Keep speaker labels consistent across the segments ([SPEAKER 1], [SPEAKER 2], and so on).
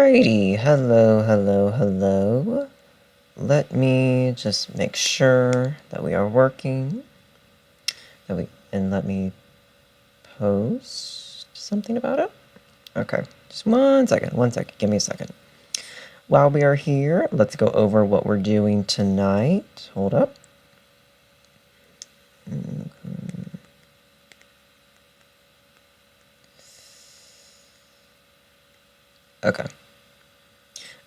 [SPEAKER 1] Alrighty, hello. Let me just make sure that we are working. And let me post something about it. Okay, just one second, give me a second. While we are here, let's go over what we're doing tonight. Hold up.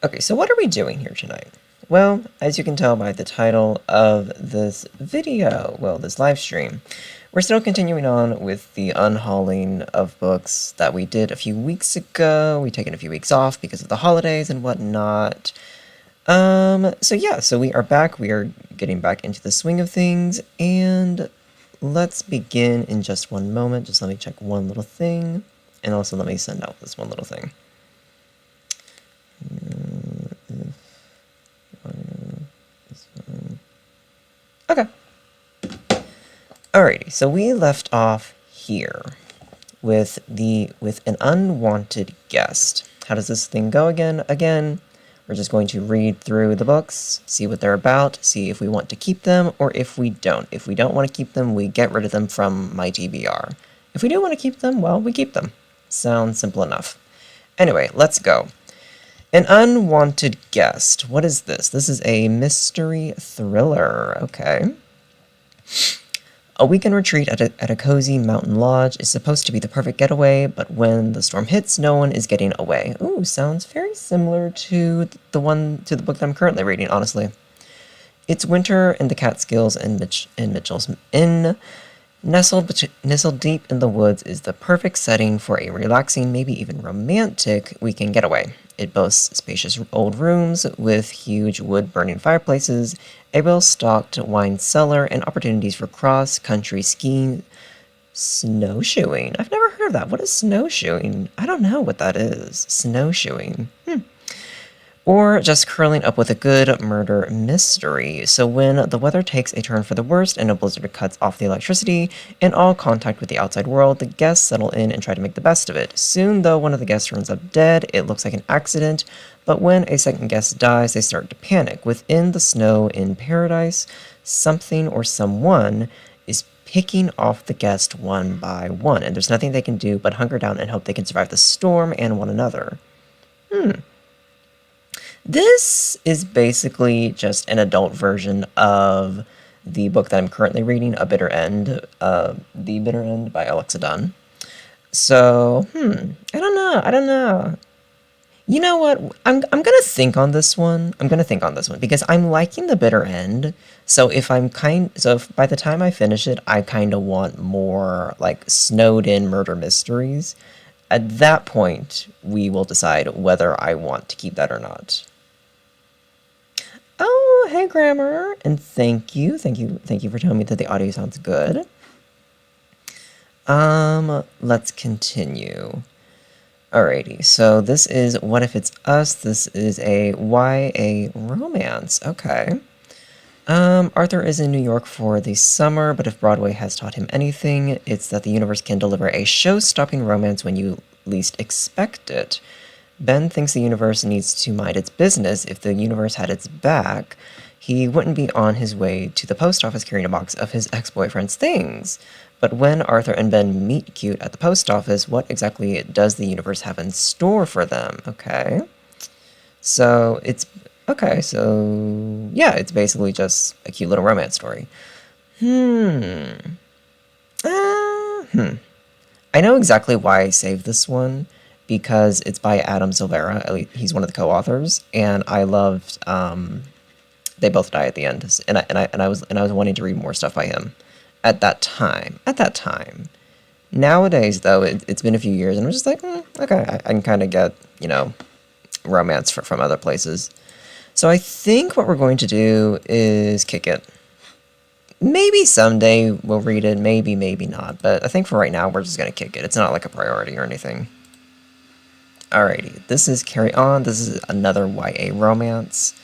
[SPEAKER 1] Okay, so what are we doing here tonight? Well, as you can tell by the title of this video, this live stream, we're still continuing on with the unhauling of books that we did a few weeks ago. We've taken a few weeks off because of the holidays and whatnot. So we are back. We are getting back into the swing of things, and let's begin in just one moment. Just let me check one little thing, and also let me send out this one little thing. Okay. Alrighty, so we left off here with an unwanted guest. How does this thing go again? Again, we're just going to read through the books, see what they're about, see if we want to keep them or if we don't. If we don't want to keep them, we get rid of them from my TBR. If we do want to keep them, well, we keep them. Sounds simple enough. Anyway, let's go. An unwanted guest. What is this? This is a mystery thriller. Okay. A weekend retreat at a cozy mountain lodge is supposed to be the perfect getaway, but when the storm hits, no one is getting away. Ooh, sounds very similar to the book that I'm currently reading, honestly. It's winter in the Catskills and Mitchell's Inn. Nestled deep in the woods is the perfect setting for a relaxing, maybe even romantic weekend getaway. It boasts spacious old rooms with huge wood-burning fireplaces, a well-stocked wine cellar, and opportunities for cross-country skiing, snowshoeing. I've never heard of that. What is snowshoeing? I don't know what that is. Snowshoeing. Or just curling up with a good murder mystery. So when the weather takes a turn for the worst and a blizzard cuts off the electricity and all contact with the outside world, the guests settle in and try to make the best of it. Soon, though, one of the guests turns up dead. It looks like an accident, but when a second guest dies, they start to panic. Within the snow in paradise, something or someone is picking off the guest one by one, and there's nothing they can do but hunker down and hope they can survive the storm and one another. This is basically just an adult version of the book that I'm currently reading, A Bitter End, The Bitter End by Alexa Dunn. So, I don't know. You know what? I'm gonna think on this one. Because I'm liking The Bitter End. So if by the time I finish it, I kind of want more like snowed in murder mysteries. At that point, we will decide whether I want to keep that or not. Oh, hey, Grammar, and thank you for telling me that the audio sounds good. Let's continue. Alrighty, so this is What If It's Us? This is a YA romance. Okay. Arthur is in New York for the summer, but if Broadway has taught him anything, it's that the universe can deliver a show-stopping romance when you least expect it. Ben thinks the universe needs to mind its business. If the universe had its back, he wouldn't be on his way to the post office carrying a box of his ex-boyfriend's things. But when Arthur and Ben meet cute at the post office, what exactly does the universe have in store for them? Okay. It's basically just a cute little romance story. I know exactly why I saved this one, because it's by Adam Silvera. At least he's one of the co-authors, and I loved. They both die at the end, and I was wanting to read more stuff by him at that time. Nowadays, though, it's been a few years, and I'm just like, okay, I can kind of get romance from other places. So I think what we're going to do is kick it. Maybe someday we'll read it, maybe not, but I think for right now we're just going to kick it. It's not like a priority or anything. Alrighty, this is Carry On. This is another YA romance.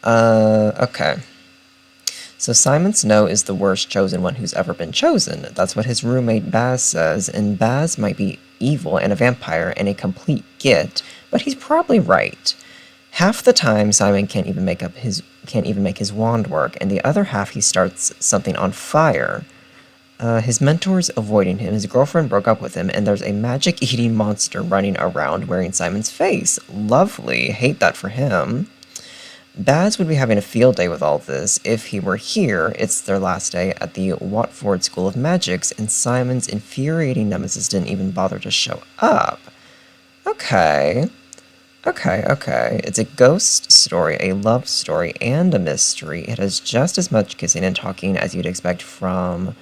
[SPEAKER 1] Okay. So Simon Snow is the worst chosen one who's ever been chosen. That's what his roommate Baz says, and Baz might be evil and a vampire and a complete git, but he's probably right. Half the time, Simon can't even make his wand work, and the other half he starts something on fire. His mentor's avoiding him, his girlfriend broke up with him, and there's a magic-eating monster running around wearing Simon's face. Lovely. Hate that for him. Baz would be having a field day with all this if he were here. It's their last day at the Watford School of Magics, and Simon's infuriating nemesis didn't even bother to show up. Okay. It's a ghost story, a love story, and a mystery. It has just as much kissing and talking as you'd expect from...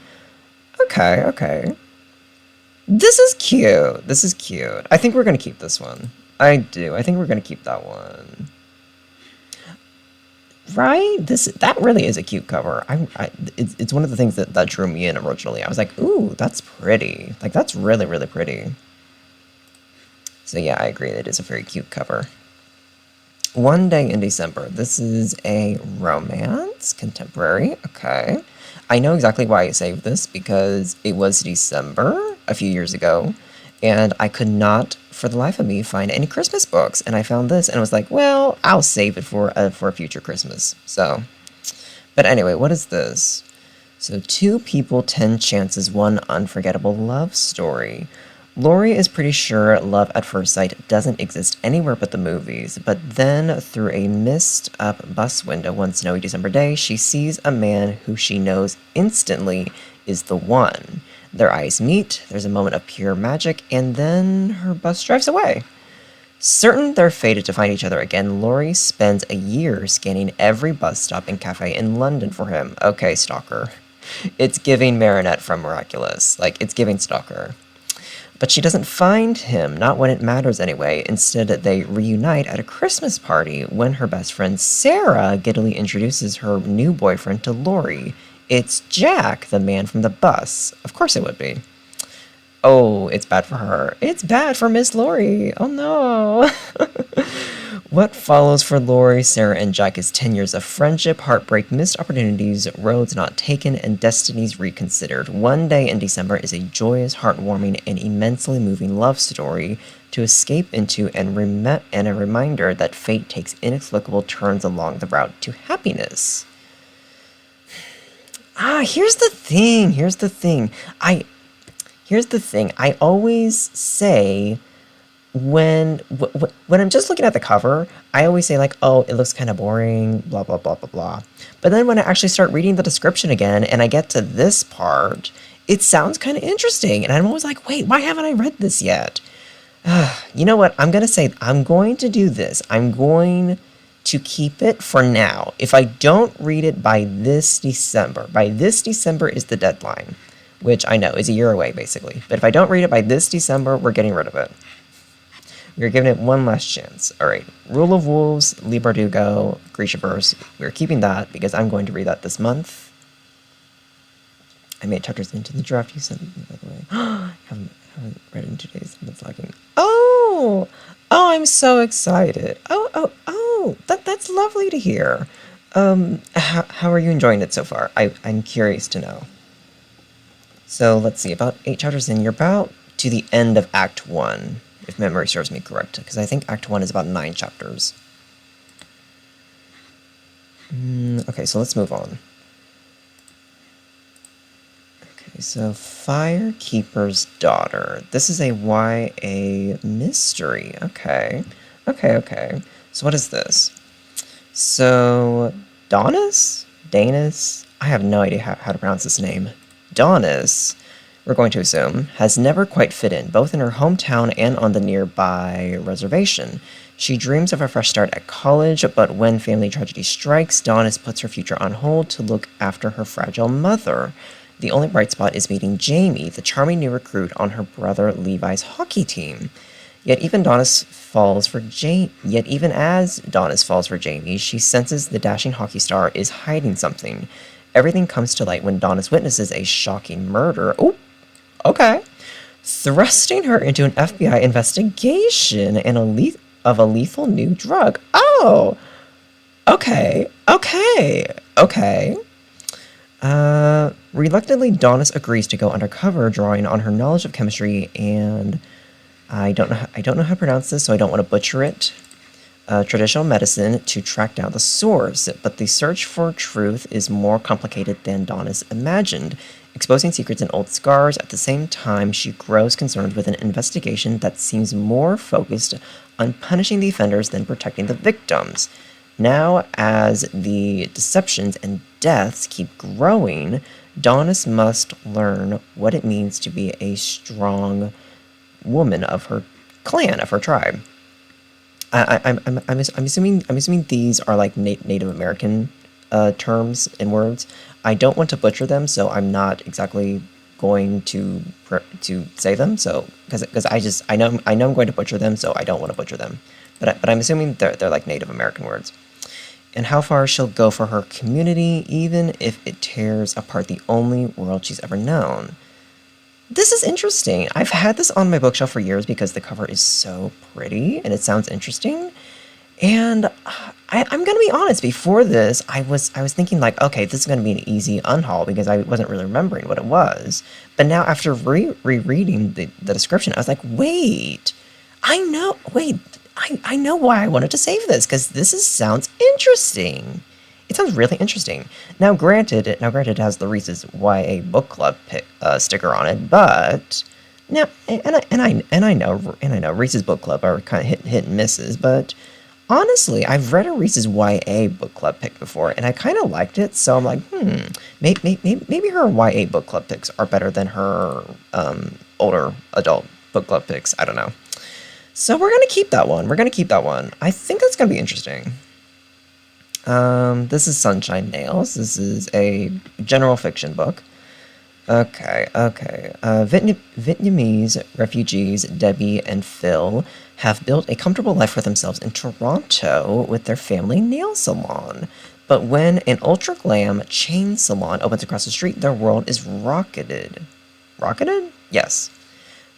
[SPEAKER 1] Okay. This is cute. I think we're going to keep this one. I do. I think we're going to keep that one. Right? That really is a cute cover. It's one of the things that drew me in originally. I was like, ooh, that's pretty. Like, that's really, really pretty. So yeah, I agree. It is a very cute cover. One Day in December. This is a romance, contemporary. Okay. I know exactly why I saved this, because it was December a few years ago, and I could not, for the life of me, find any Christmas books, and I found this, and I was like, well, I'll save it for a future Christmas. So, but anyway, what is this? So, 2 people, 10 chances, 1 unforgettable love story. Laurie is pretty sure love at first sight doesn't exist anywhere but the movies, but then through a mist-up bus window one snowy December day, she sees a man who she knows instantly is the one. Their eyes meet, there's a moment of pure magic, and then her bus drives away. Certain they're fated to find each other again, Laurie spends a year scanning every bus stop and cafe in London for him. Okay, stalker. It's giving Marinette from Miraculous. Like, it's giving stalker. But she doesn't find him, not when it matters anyway. Instead, they reunite at a Christmas party when her best friend Sarah giddily introduces her new boyfriend to Laurie. It's Jack, the man from the bus. Of course it would be. Oh, it's bad for her. It's bad for Miss Laurie. Oh no. What follows for Laurie, Sarah, and Jack is 10 years of friendship, heartbreak, missed opportunities, roads not taken, and destinies reconsidered. One Day in December is a joyous, heartwarming, and immensely moving love story to escape into and a reminder that fate takes inexplicable turns along the route to happiness. Here's the thing. I always say... When I'm just looking at the cover, I always say like, oh, it looks kind of boring, blah, blah, blah, blah, blah. But then when I actually start reading the description again and I get to this part, it sounds kind of interesting. And I'm always like, wait, why haven't I read this yet? You know what? I'm going to do this. I'm going to keep it for now. If I don't read it by this December is the deadline, which I know is a year away basically. But if I don't read it by this December, we're getting rid of it. We're giving it one last chance. All right, Rule of Wolves, Lee Bardugo, Grishaverse. We're keeping that because I'm going to read that this month. I made chapters into the draft you sent me, by the way. I haven't read it in 2 days. I've been slacking. Oh, I'm so excited. Oh, that's lovely to hear. How are you enjoying it so far? I'm curious to know. So let's see, about 8 chapters in, you're about to the end of Act 1. If memory serves me correct, because I think Act 1 is about 9 chapters. Okay, so let's move on. Okay, so Firekeeper's Daughter. This is a YA mystery. Okay. So what is this? So, Danis? I have no idea how to pronounce this name. Danis, we're going to assume, has never quite fit in, both in her hometown and on the nearby reservation. She dreams of a fresh start at college, but when family tragedy strikes, Danis puts her future on hold to look after her fragile mother. The only bright spot is meeting Jamie, the charming new recruit on her brother Levi's hockey team. Yet even as Danis falls for Jamie, she senses the dashing hockey star is hiding something. Everything comes to light when Danis witnesses a shocking murder. Oh, okay. Thrusting her into an FBI investigation and of a lethal new drug. Oh, okay. Reluctantly, Danis agrees to go undercover, drawing on her knowledge of chemistry and I don't know how to pronounce this, so I don't want to butcher it. Traditional medicine to track down the source, but the search for truth is more complicated than Donna's imagined, exposing secrets and old scars. At the same time, she grows concerned with an investigation that seems more focused on punishing the offenders than protecting the victims. Now, as the deceptions and deaths keep growing, Donis must learn what it means to be a strong woman of her clan, of her tribe. I'm assuming these are like Native American terms and words. I don't want to butcher them, so I'm not exactly going to say them. So because I know I'm going to butcher them, so I don't want to butcher them. But I'm assuming they're like Native American words. And how far she'll go for her community, even if it tears apart the only world she's ever known. This is interesting. I've had this on my bookshelf for years because the cover is so pretty and it sounds interesting. And I'm gonna be honest. Before this, I was thinking like, okay, this is gonna be an easy unhaul because I wasn't really remembering what it was. But now after rereading the description, I was like, wait, I know. Wait, I know why I wanted to save this because sounds interesting. It sounds really interesting. Now, granted, it has the Reese's YA Book Club sticker on it, but now, and I know Reese's Book Club are kind of hit and misses, but honestly, I've read a Reese's YA Book Club pick before, and I kind of liked it. So I'm like, maybe her YA Book Club picks are better than her older adult book club picks. I don't know. So we're gonna keep that one. I think that's gonna be interesting. This is Sunshine Nails. This is a general fiction book. Okay. Vietnamese refugees Debbie and Phil have built a comfortable life for themselves in Toronto with their family nail salon. But when an ultra-glam chain salon opens across the street, their world is rocketed. Rocketed? Yes.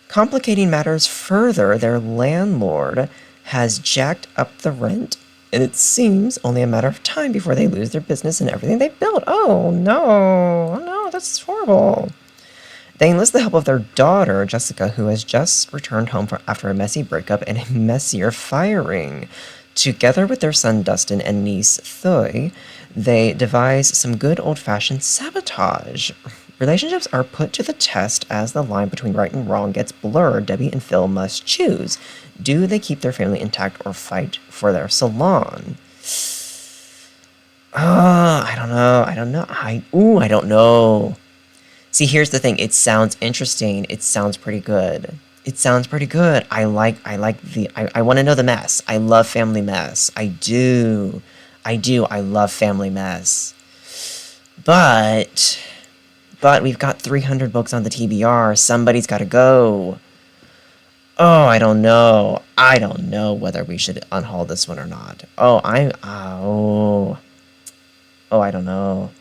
[SPEAKER 1] Complicating matters further, their landlord has jacked up the rent, and it seems only a matter of time before they lose their business and everything they built. Oh no, that's horrible. They enlist the help of their daughter, Jessica, who has just returned home after a messy breakup and a messier firing. Together with their son Dustin and niece Thuy, they devise some good old-fashioned sabotage. Relationships are put to the test as the line between right and wrong gets blurred. Debbie and Phil must choose. Do they keep their family intact or fight for their salon? I don't know. I don't know. See, here's the thing. It sounds interesting. It sounds pretty good. I want to know the mess. I love family mess. I do. I love family mess. But we've got 300 books on the TBR. Somebody's got to go. Oh, I don't know. I don't know whether we should unhaul this one or not. I don't know.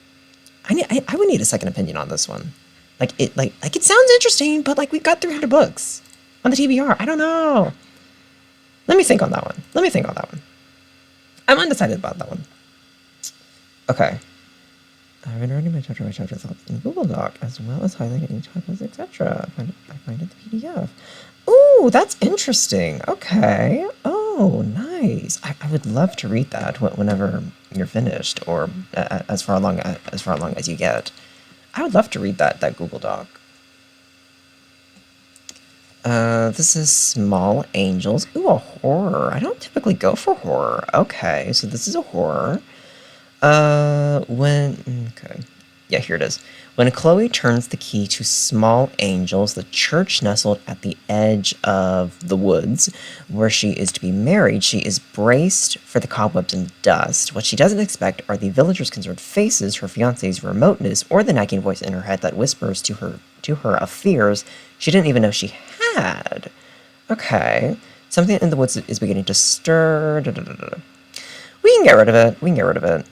[SPEAKER 1] I would need a second opinion on this one. It sounds interesting, but we've got 300 books on the TBR. I don't know. Let me think on that one. I'm undecided about that one. Okay. I've been writing my chapter thoughts in Google Doc, as well as highlighting any typos, etc. I find it the PDF. Ooh, that's interesting. Okay. Oh, nice. I would love to read that whenever you're finished, or as far along as you get. I would love to read that Google Doc. This is Small Angels. Ooh, a horror. I don't typically go for horror. Okay, so this is a horror. Okay. Yeah, here it is. When Chloe turns the key to Small Angels, the church nestled at the edge of the woods where she is to be married, she is braced for the cobwebs and dust. What she doesn't expect are the villagers' concerned faces, her fiancé's remoteness, or the nagging voice in her head that whispers to her of fears she didn't even know she had. Okay. Something in the woods is beginning to stir. We can get rid of it.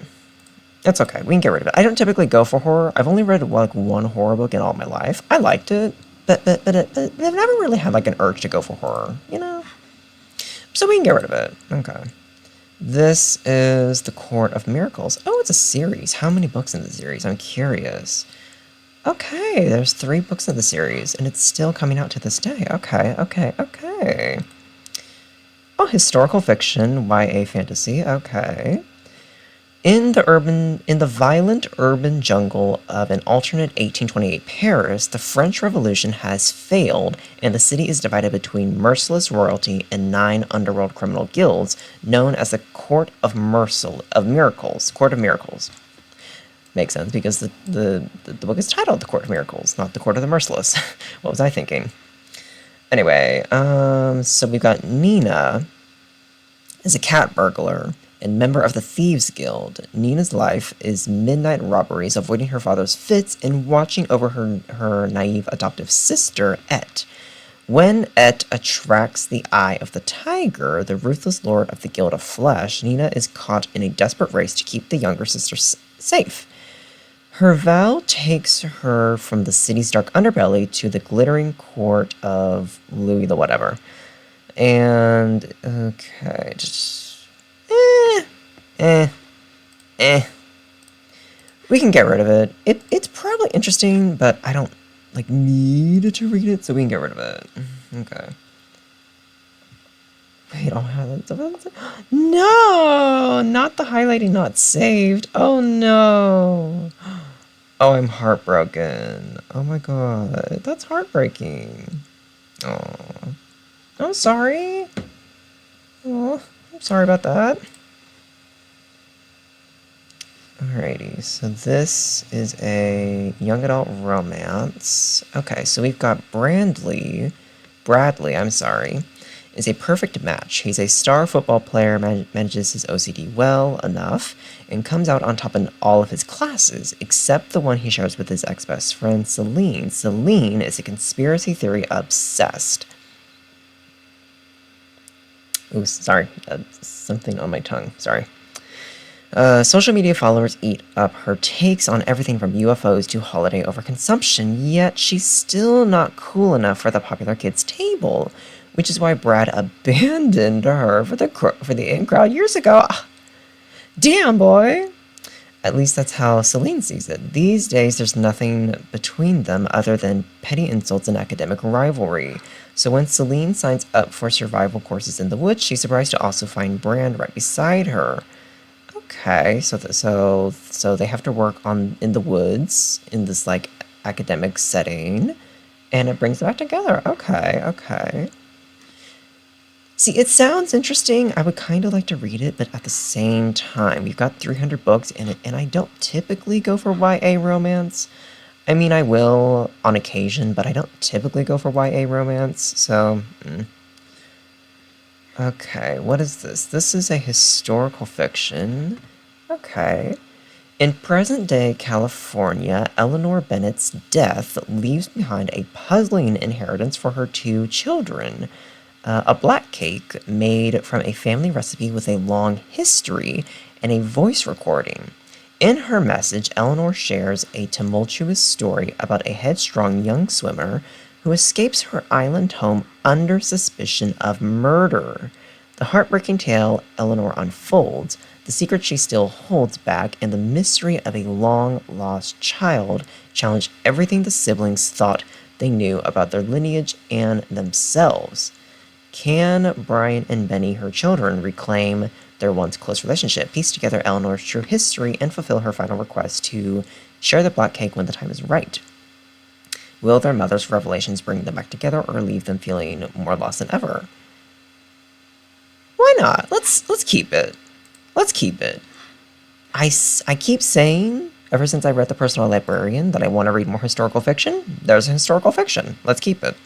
[SPEAKER 1] That's okay. We can get rid of it. I don't typically go for horror. I've only read one horror book in all my life. I liked it, but I've never really had an urge to go for horror, So we can get rid of it. Okay. This is The Court of Miracles. Oh, it's a series. How many books in the series? I'm curious. Okay, there's 3 books in the series, and it's still coming out to this day. Okay, okay, okay. Oh, historical fiction, YA fantasy. Okay. In the violent urban jungle of an alternate 1828 Paris, the French Revolution has failed, and the city is divided between merciless royalty and 9 underworld criminal guilds known as the Court of Miracles. Makes sense because the book is titled The Court of Miracles, not The Court of the Merciless. What was I thinking? Anyway, so we've got Nina as a cat burglar and member of the Thieves Guild. Nina's life is midnight robberies, avoiding her father's fits, and watching over her naive adoptive sister, Et. When Et attracts the eye of the tiger, the ruthless lord of the Guild of Flesh, Nina is caught in a desperate race to keep the younger sister safe. Her vow takes her from the city's dark underbelly to the glittering court of Louis the whatever. And, okay, just, we can get rid of it. It's probably interesting, but I don't, need to read it, so we can get rid of it. Okay. Wait, I'll highlight No! Not the highlighting not saved. Oh, no. Oh, I'm heartbroken. Oh my god. That's heartbreaking. Oh. I'm sorry. Oh, I'm sorry about that. Alrighty, so this is a young adult romance. Okay, so we've got Bradley, is a perfect match. He's a star football player, manages his OCD well enough, and comes out on top in all of his classes, except the one he shares with his ex-best friend, Celine. Celine is a conspiracy theory obsessed. Ooh, sorry, something on my tongue, sorry. Social media followers eat up her takes on everything from UFOs to holiday overconsumption, yet she's still not cool enough for the popular kids' table, which is why Brad abandoned her for the in crowd years ago. Damn, boy! At least that's how Celine sees it. These days, there's nothing between them other than petty insults and academic rivalry. So when Celine signs up for survival courses in the woods, she's surprised to also find Brand right beside her. Okay, so they have to work in the woods in this academic setting, and it brings them back together. Okay. See, it sounds interesting. I would kind of like to read it, but at the same time, we've got 300 books in it, and I don't typically go for YA romance. I mean, I will on occasion, but I don't typically go for YA romance, so... Okay, what is this? This is a historical fiction. Okay. In present-day California, Eleanor Bennett's death leaves behind a puzzling inheritance for her 2 children. A black cake made from a family recipe with a long history and a voice recording. In her message, Eleanor shares a tumultuous story about a headstrong young swimmer who escapes her island home under suspicion of murder. The heartbreaking tale Eleanor unfolds, the secret she still holds back, and the mystery of a long-lost child challenge everything the siblings thought they knew about their lineage and themselves. Can Brian and Benny, her children, reclaim their once close relationship, piece together Eleanor's true history, and fulfill her final request to share the black cake when the time is right? Will their mother's revelations bring them back together or leave them feeling more lost than ever? Why not? Let's keep it. Let's keep it. I keep saying, ever since I read The Personal Librarian, that I want to read more historical fiction. There's a historical fiction. Let's keep it.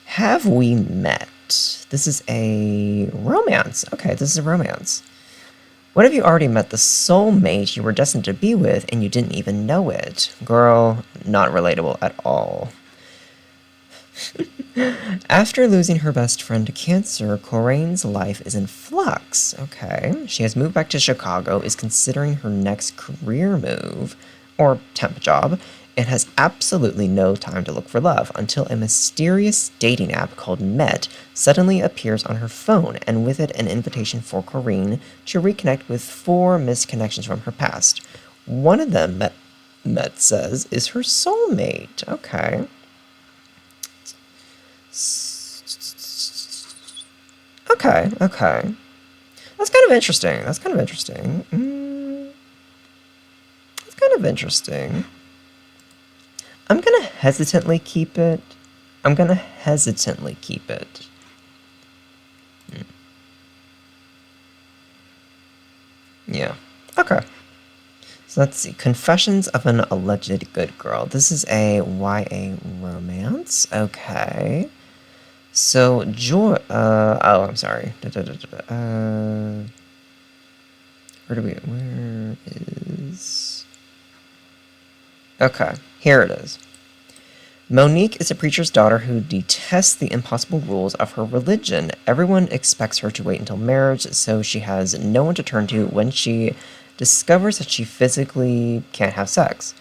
[SPEAKER 1] Have We Met? This is a romance. Okay, this is a romance. What if you already met the soulmate you were destined to be with and you didn't even know it? Girl, not relatable at all. After losing her best friend to cancer, Coraine's life is in flux. Okay, she has moved back to Chicago, is considering her next career move, or temp job, and has absolutely no time to look for love until a mysterious dating app called Met suddenly appears on her phone, and with it an invitation for Corinne to reconnect with 4 missed connections from her past. One of them Met says, is her soulmate. Okay. Okay. That's kind of interesting. That's kind of interesting. That's kind of interesting. I'm gonna hesitantly keep it. Yeah. Okay. So let's see. Confessions of an Alleged Good Girl. This is a YA romance. Okay. So, Joy. Oh, I'm sorry. Where is. Okay. Here it is. Monique is a preacher's daughter who detests the impossible rules of her religion. Everyone expects her to wait until marriage, so she has no one to turn to when she discovers that she physically can't have sex.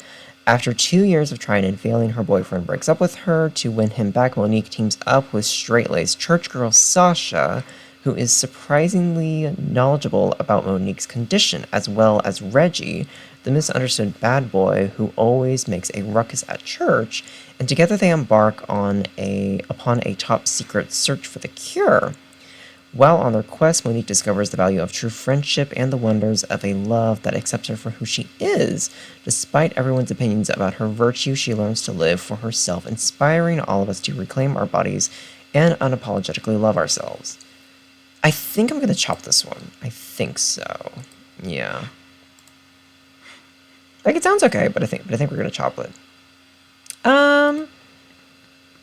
[SPEAKER 1] After 2 years of trying and failing, her boyfriend breaks up with her. To win him back, Monique teams up with straight-laced church girl Sasha, who is surprisingly knowledgeable about Monique's condition, as well as Reggie, the misunderstood bad boy who always makes a ruckus at church, and together they embark upon a top-secret search for the cure. While on their quest, Monique discovers the value of true friendship and the wonders of a love that accepts her for who she is. Despite everyone's opinions about her virtue, she learns to live for herself, inspiring all of us to reclaim our bodies and unapologetically love ourselves. I think I'm going to chop this one. I think so. Yeah. Like, it sounds okay, but I think we're going to chop it.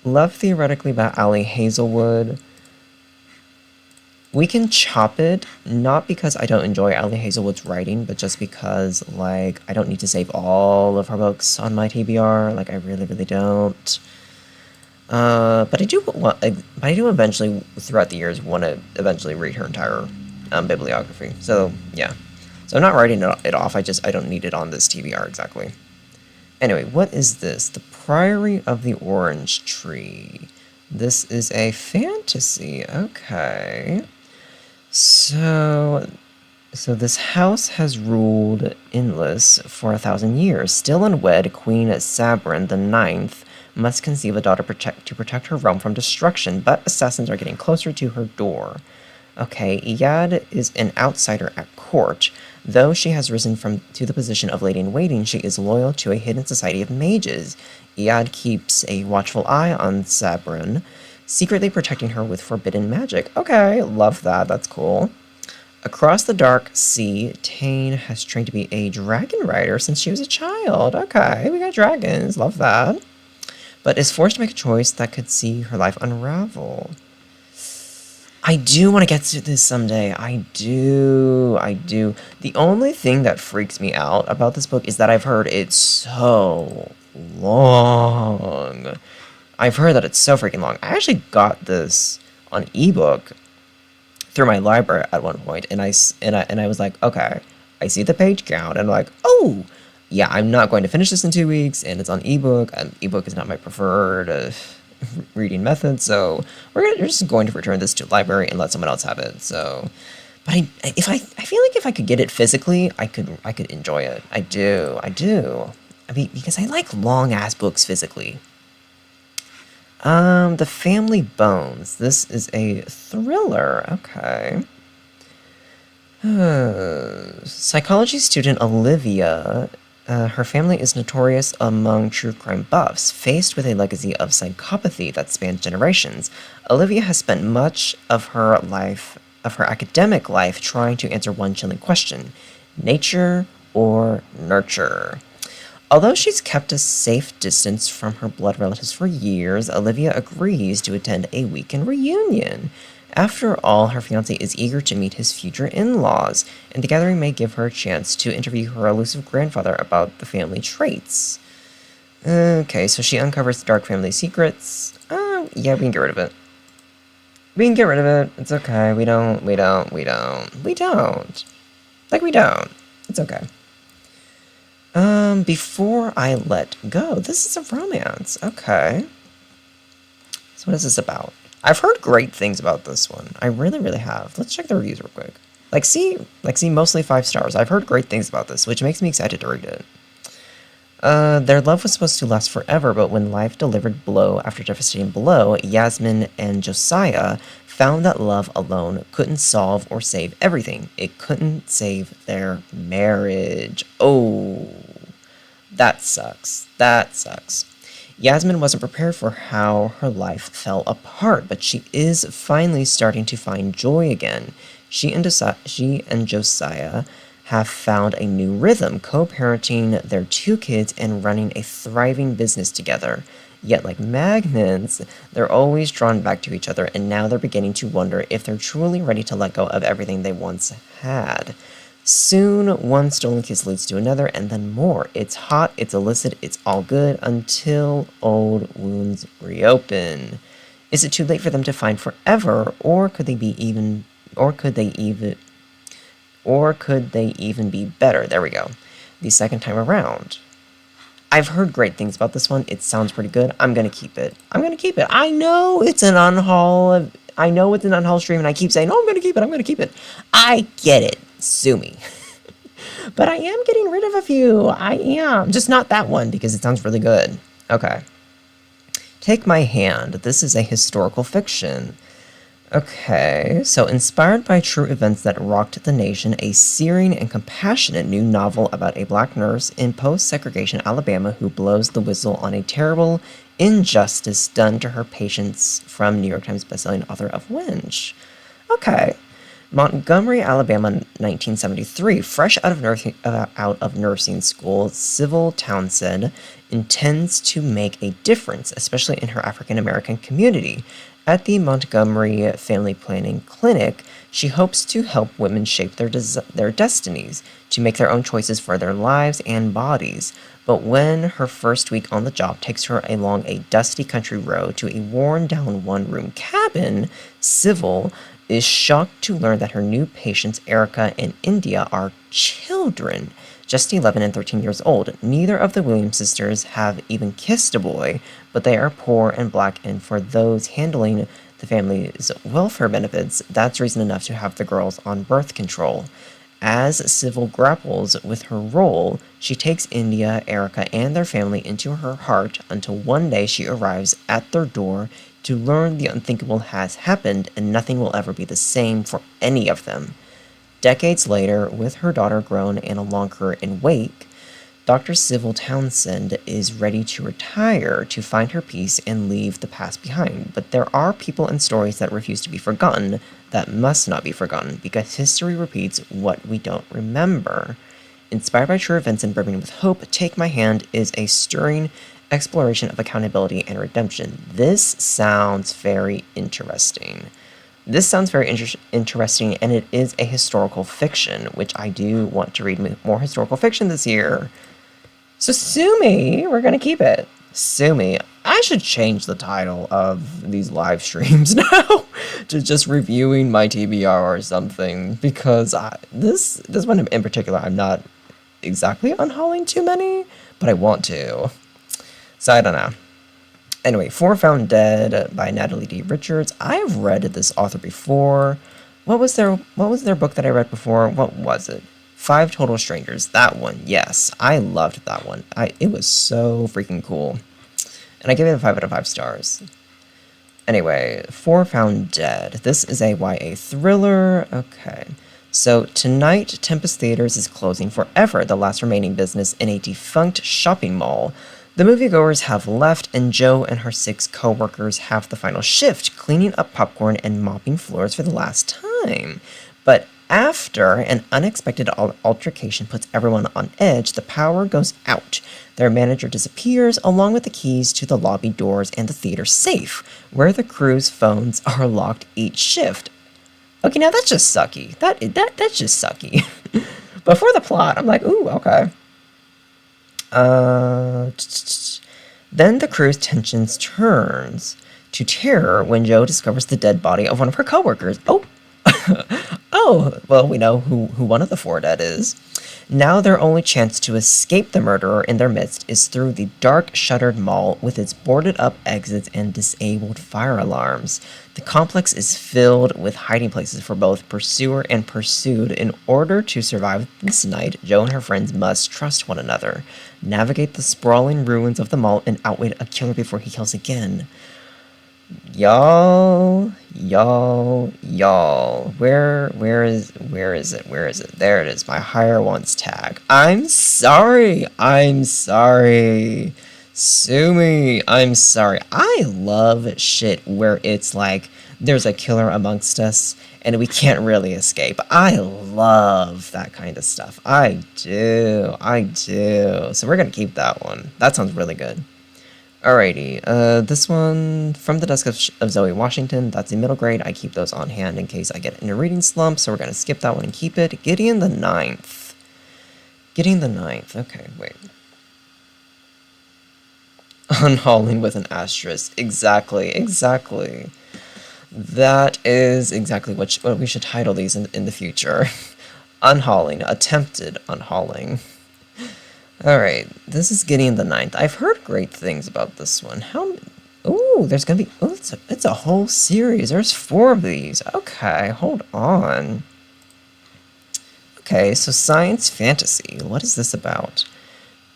[SPEAKER 1] Love theoretically by Ali Hazelwood. We can chop it, not because I don't enjoy Ali Hazelwood's writing, but just because, like, I don't need to save all of her books on my TBR. Like, I really, really don't. But I do eventually, throughout the years, want to eventually read her entire bibliography. So, yeah. So I'm not writing it off, I don't need it on this TBR exactly. Anyway, what is this? The Priory of the Orange Tree. This is a fantasy. Okay. So this house has ruled Inlis for 1,000 years. Still unwed, Queen Sabrin the Ninth must conceive a daughter to protect her realm from destruction, but assassins are getting closer to her door. Okay, Iyad is an outsider at court. Though she has risen to the position of lady-in-waiting, she is loyal to a hidden society of mages. Iyad keeps a watchful eye on Sabrin, secretly protecting her with forbidden magic. Okay, love that. That's cool. Across the dark sea, Tane has trained to be a dragon rider since she was a child. Okay, we got dragons. Love that. But is forced to make a choice that could see her life unravel. I do want to get to this someday. I do. The only thing that freaks me out about this book is that I've heard it's so long. I've heard that it's so freaking long. I actually got this on ebook through my library at one point, and I was like, okay, I see the page count, and I'm like, oh, yeah, I'm not going to finish this in 2 weeks, and it's on ebook. Ebook is not my preferred reading method, so we're just going to return this to the library and let someone else have it. So, but I feel like if I could get it physically, I could enjoy it. I do. I mean, because I like long ass books physically. The Family Bones. This is a thriller. Okay. Psychology student Olivia. Her family is notorious among true crime buffs. Faced with a legacy of psychopathy that spans generations, Olivia has spent much of her academic life, trying to answer one chilling question: nature or nurture? Although she's kept a safe distance from her blood relatives for years, Olivia agrees to attend a weekend reunion. After all, her fiancé is eager to meet his future in-laws, and the gathering may give her a chance to interview her elusive grandfather about the family traits. Okay, so she uncovers the dark family secrets. Yeah, we can get rid of it. It's okay. We don't. It's okay. Before I Let Go. This is a romance. Okay. So what is this about? I've heard great things about this one. I really, really have. Let's check the reviews real quick. Mostly 5 stars. I've heard great things about this, which makes me excited to read it. Their love was supposed to last forever, but when life delivered blow after devastating blow, Yasmin and Josiah found that love alone couldn't solve or save everything. It couldn't save their marriage. Oh, that sucks. That sucks. Yasmin wasn't prepared for how her life fell apart, but she is finally starting to find joy again. She and Josiah have found a new rhythm, co-parenting their two kids and running a thriving business together. Yet, like magnets, they're always drawn back to each other, and now they're beginning to wonder if they're truly ready to let go of everything they once had. Soon, one stolen kiss leads to another, and then more. It's hot, it's illicit, it's all good, until old wounds reopen. Is it too late for them to find forever, or could they even be better? There we go. The second time around. I've heard great things about this one. It sounds pretty good. I'm gonna keep it. I know it's an unhaul. I know it's an unhaul stream, and I keep saying, "Oh, I'm gonna keep it. I'm gonna keep it." I get it. Sue me. But I am getting rid of a few. I am. Just not that one because it sounds really good. Okay. Take My Hand. This is a historical fiction. Okay, so inspired by true events that rocked the nation, a searing and compassionate new novel about a black nurse in post-segregation Alabama who blows the whistle on a terrible injustice done to her patients, from New York Times bestselling author of Winch. Okay. Montgomery, Alabama, 1973. Fresh out of nursing school, Sybil Townsend intends to make a difference, especially in her African American community. At the Montgomery Family Planning Clinic, she hopes to help women shape their destinies, to make their own choices for their lives and bodies. But when her first week on the job takes her along a dusty country road to a worn-down one-room cabin, Sybil is shocked to learn that her new patients, Erica and India, are children, just 11 and 13 years old. Neither of the Williams sisters have even kissed a boy, but they are poor and black, and for those handling the family's welfare benefits, that's reason enough to have the girls on birth control. As Sybil grapples with her role, she takes India, Erica, and their family into her heart until one day she arrives at their door to learn the unthinkable has happened and nothing will ever be the same for any of them. Decades later, with her daughter grown and a longer in wake, Dr. Sybil Townsend is ready to retire, to find her peace and leave the past behind. But there are people and stories that refuse to be forgotten, that must not be forgotten, because history repeats what we don't remember. Inspired by true events and brimming with hope, Take My Hand is a stirring exploration of accountability and redemption. This sounds very interesting. Interesting, and it is a historical fiction, which I do want to read more historical fiction this year. So sue me, we're going to keep it. Sue me. I should change the title of these live streams now to just reviewing my TBR or something, because this one in particular, I'm not exactly unhauling too many, but I want to. So I don't know. Anyway, Four Found Dead by Natalie D. Richards. I've read this author before. What was their book that I read before? What was it? Five Total Strangers. That one. Yes, I loved that one. It was so freaking cool. And I give it a 5 out of 5 stars. Anyway, Four Found Dead. This is a YA thriller. Okay. So, tonight, Tempest Theaters is closing forever, the last remaining business in a defunct shopping mall. The moviegoers have left, and Jo and her 6 co-workers have the final shift, cleaning up popcorn and mopping floors for the last time. But after an unexpected altercation puts everyone on edge, the power goes out. Their manager disappears, along with the keys to the lobby doors and the theater safe, where the crew's phones are locked each shift. Okay, now that's just sucky. That's just sucky. But for the plot, I'm like, ooh, okay. Then the crew's tensions turns to terror when Jo discovers the dead body of one of her coworkers. Oh, Oh, well, we know who one of the four dead is. Now their only chance to escape the murderer in their midst is through the dark, shuttered mall with its boarded-up exits and disabled fire alarms. The complex is filled with hiding places for both pursuer and pursued. In order to survive this night, Jo and her friends must trust one another, navigate the sprawling ruins of the mall, and outwit a killer before he kills again. Y'all, where is it? There it is, my hire wants tag. I'm sorry. Sue me, I'm sorry. I love shit where it's like, there's a killer amongst us, and we can't really escape. I love that kind of stuff. I do. So we're gonna keep that one. That sounds really good. Alrighty, this one, From the Desk of Zoe Washington, that's a middle grade. I keep those on hand in case I get in a reading slump, so we're going to skip that one and keep it. Gideon the Ninth, okay, wait. Unhauling with an asterisk, exactly. That is exactly what we should title these in the future. Unhauling, attempted unhauling. Alright, this is Gideon the Ninth. I've heard great things about this one. Ooh, there's gonna be... Oh, it's a whole series. There's 4 of these. Okay, hold on. Okay, so science fantasy. What is this about?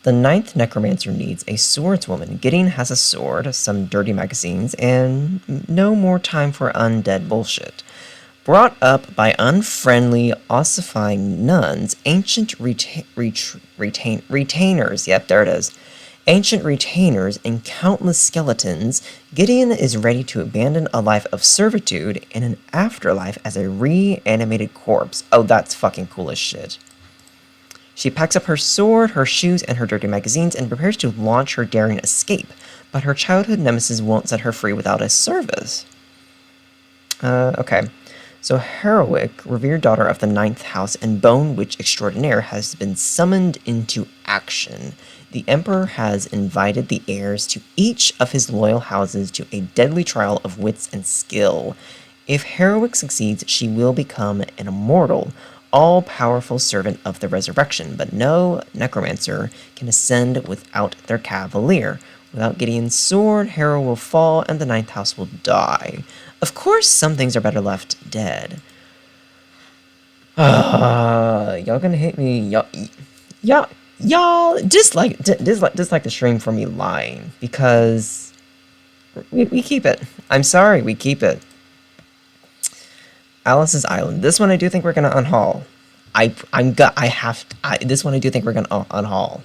[SPEAKER 1] The 9th necromancer needs a swordswoman. Gideon has a sword, some dirty magazines, and no more time for undead bullshit. Brought up by unfriendly, ossifying nuns, ancient retainers, yep, there it is, ancient retainers, and countless skeletons, Gideon is ready to abandon a life of servitude in an afterlife as a reanimated corpse. Oh, that's fucking cool as shit. She packs up her sword, her shoes, and her dirty magazines and prepares to launch her daring escape, but her childhood nemesis won't set her free without a service. Okay. So Heroic, revered daughter of the 9th house and bone witch extraordinaire, has been summoned into action. The Emperor has invited the heirs to each of his loyal houses to a deadly trial of wits and skill. If Heroic succeeds, she will become an immortal, all-powerful servant of the resurrection, but no necromancer can ascend without their cavalier. Without Gideon's sword, Hero will fall and the 9th house will die. Of course, some things are better left dead. Y'all gonna hate me. Y'all dislike the stream for me lying, because we keep it. I'm sorry, we keep it. Alice's Island. This one I do think we're gonna unhaul. This one I do think we're gonna unhaul.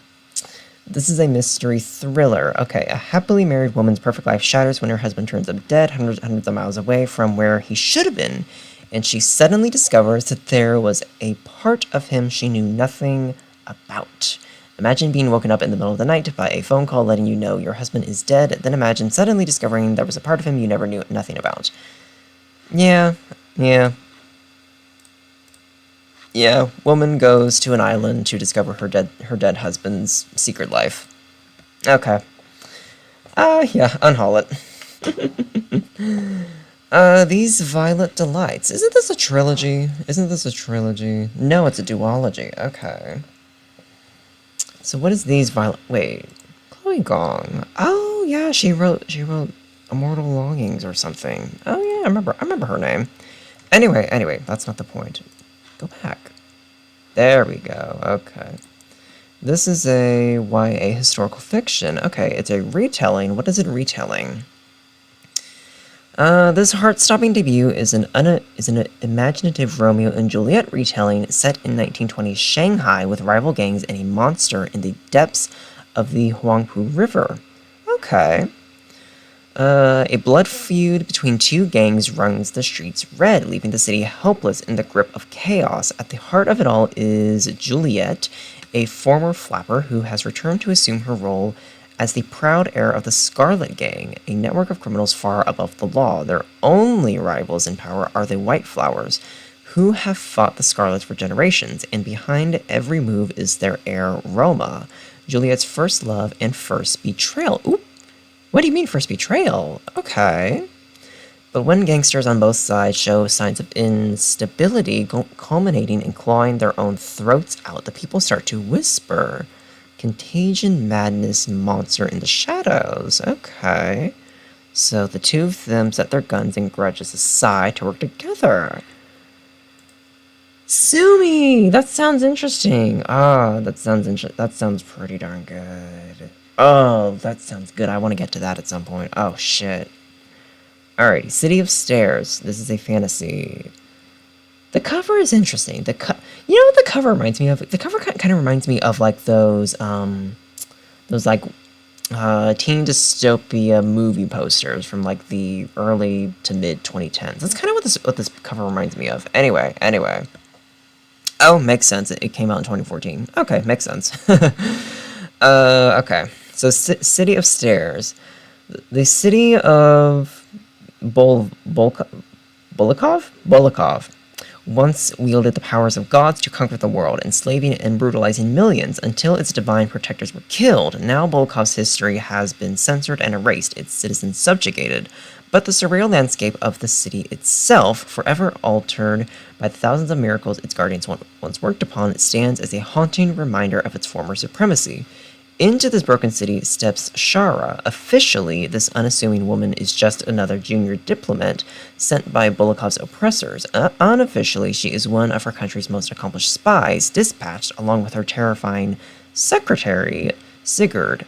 [SPEAKER 1] This is a mystery thriller. Okay, a happily married woman's perfect life shatters when her husband turns up dead hundreds of miles away from where he should have been, and she suddenly discovers that there was a part of him she knew nothing about. Imagine being woken up in the middle of the night by a phone call letting you know your husband is dead, then imagine suddenly discovering there was a part of him you never knew nothing about. Yeah, woman goes to an island to discover her dead husband's secret life. Okay. Yeah, unhaul it. These Violet Delights. Isn't this a trilogy? No, it's a duology. Okay. So what is these Violet... Wait. Chloe Gong. Oh, yeah, she wrote Immortal Longings or something. Oh, yeah, I remember her name. Anyway, that's not the point. Go back. There we go. Okay. This is a YA historical fiction. Okay, it's a retelling. What is it retelling? This heart-stopping debut is an imaginative Romeo and Juliet retelling set in 1920s Shanghai with rival gangs and a monster in the depths of the Huangpu River. Okay. A blood feud between 2 gangs runs the streets red, leaving the city helpless in the grip of chaos. At the heart of it all is Juliet, a former flapper who has returned to assume her role as the proud heir of the Scarlet Gang, a network of criminals far above the law. Their only rivals in power are the White Flowers, who have fought the Scarlets for generations, and behind every move is their heir, Roma, Juliet's first love and first betrayal. Oop! What do you mean first betrayal? Okay. But when gangsters on both sides show signs of instability, culminating in clawing their own throats out, the people start to whisper. Contagion, madness, monster in the shadows. Okay. So the two of them set their guns and grudges aside to work together. Sue me! That sounds interesting. That sounds pretty darn good. Oh, that sounds good. I want to get to that at some point. Oh, shit. Alrighty, City of Stairs. This is a fantasy. The cover is interesting. You know what the cover reminds me of? The cover kind of reminds me of like those like teen dystopia movie posters from like the early to mid 2010s. That's kind of what this cover reminds me of. Anyway. Oh, makes sense. It came out in 2014. Okay, makes sense. Okay. So City of Stairs. The city of Bulakov once wielded the powers of gods to conquer the world, enslaving and brutalizing millions until its divine protectors were killed. Now Bulakov's history has been censored and erased, its citizens subjugated, but the surreal landscape of the city itself, forever altered by the thousands of miracles its guardians once worked upon, stands as a haunting reminder of its former supremacy. Into this broken city steps Shara. Officially, this unassuming woman is just another junior diplomat sent by Bulakov's oppressors. Unofficially, she is one of her country's most accomplished spies, dispatched along with her terrifying secretary, Sigurd,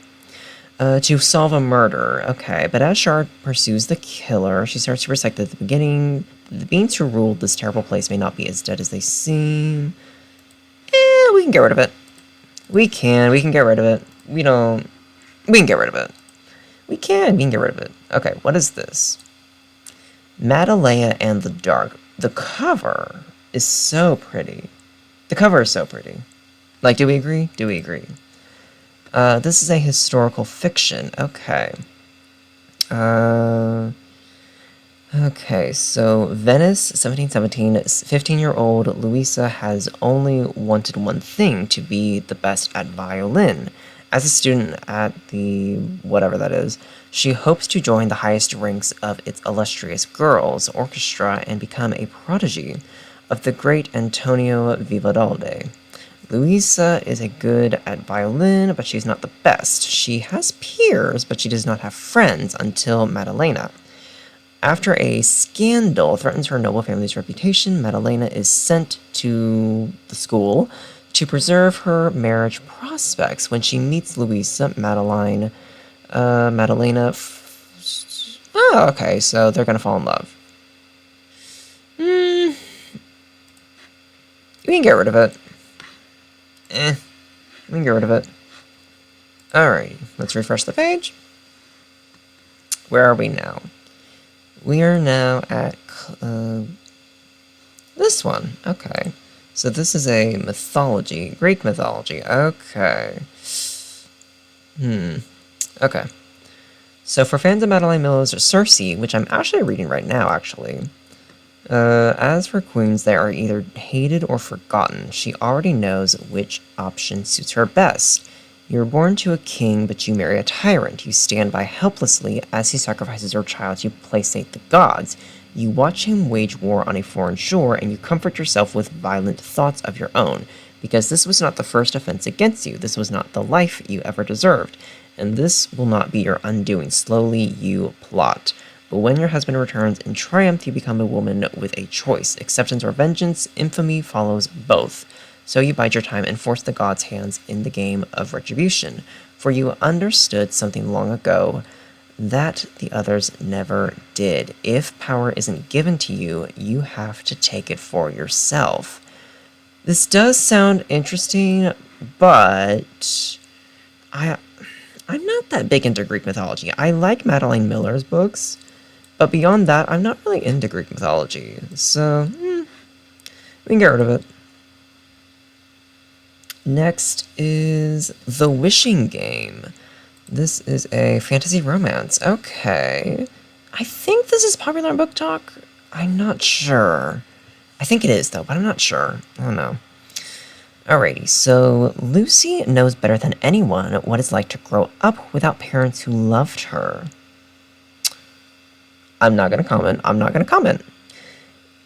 [SPEAKER 1] to solve a murder. Okay, but as Shara pursues the killer, she starts to respect that at the beginning, the beings who ruled this terrible place may not be as dead as they seem. We can get rid of it. We can get rid of it. We can get rid of it. We can get rid of it. Okay, what is this? Madalea and the Dark. The cover is so pretty. Like, do we agree? This is a historical fiction. Okay. Okay, so Venice, 1717, 15-year-old Luisa has only wanted one thing, to be the best at violin. As a student at the whatever that is, she hopes to join the highest ranks of its illustrious girls' orchestra and become a protege of the great Antonio Vivaldi. Luisa is good at violin, but she's not the best. She has peers, but she does not have friends until Maddalena. After a scandal threatens her noble family's reputation, Maddalena is sent to the school to preserve her marriage prospects. When she meets Luisa, Madalena... Oh, okay, so they're gonna fall in love. We can get rid of it. We can get rid of it. Alrighty, let's refresh the page. Where are we now? We are now at this one. Okay. So this is a mythology, Greek mythology. Okay. Okay. So for fans of Madeline Miller's Circe, which I'm actually reading right now, actually. As for queens, they are either hated or forgotten. She already knows which option suits her best. You're born to a king, but you marry a tyrant. You stand by helplessly as he sacrifices your child to placate the gods. You watch him wage war on a foreign shore, and you comfort yourself with violent thoughts of your own, because this was not the first offense against you. This was not the life you ever deserved, and this will not be your undoing. Slowly you plot. But when your husband returns in triumph, you become a woman with a choice. Acceptance or vengeance, infamy follows both. So you bide your time and force the gods' hands in the game of retribution. For you understood something long ago that the others never did. If power isn't given to you, you have to take it for yourself. This does sound interesting, but I'm not that big into Greek mythology. I like Madeline Miller's books, but beyond that, I'm not really into Greek mythology. So, we can get rid of it. Next is The Wishing Game. This is a fantasy romance. Okay. I think this is popular in Book Talk. I'm not sure. I think it is, though, but I'm not sure. I don't know. Alrighty, so Lucy knows better than anyone what it's like to grow up without parents who loved her. I'm not gonna comment. I'm not gonna comment.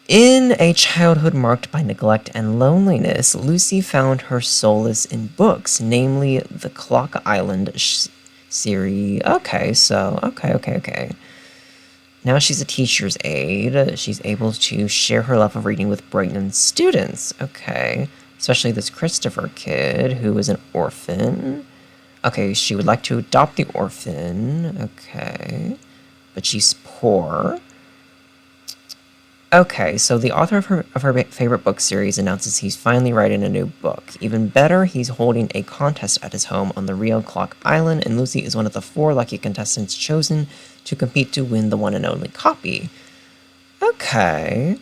[SPEAKER 1] In a childhood marked by neglect and loneliness, Lucy found her solace in books, namely the Clock Island series. Okay. Now she's a teacher's aide. She's able to share her love of reading with Brighton students. Okay. Especially this Christopher kid who is an orphan. Okay, she would like to adopt the orphan. Okay. But she's poor. Okay, so the author of her favorite book series announces he's finally writing a new book. Even better, he's holding a contest at his home on the real Clock Island, and Lucy is one of the 4 lucky contestants chosen to compete to win the one and only copy. Okay.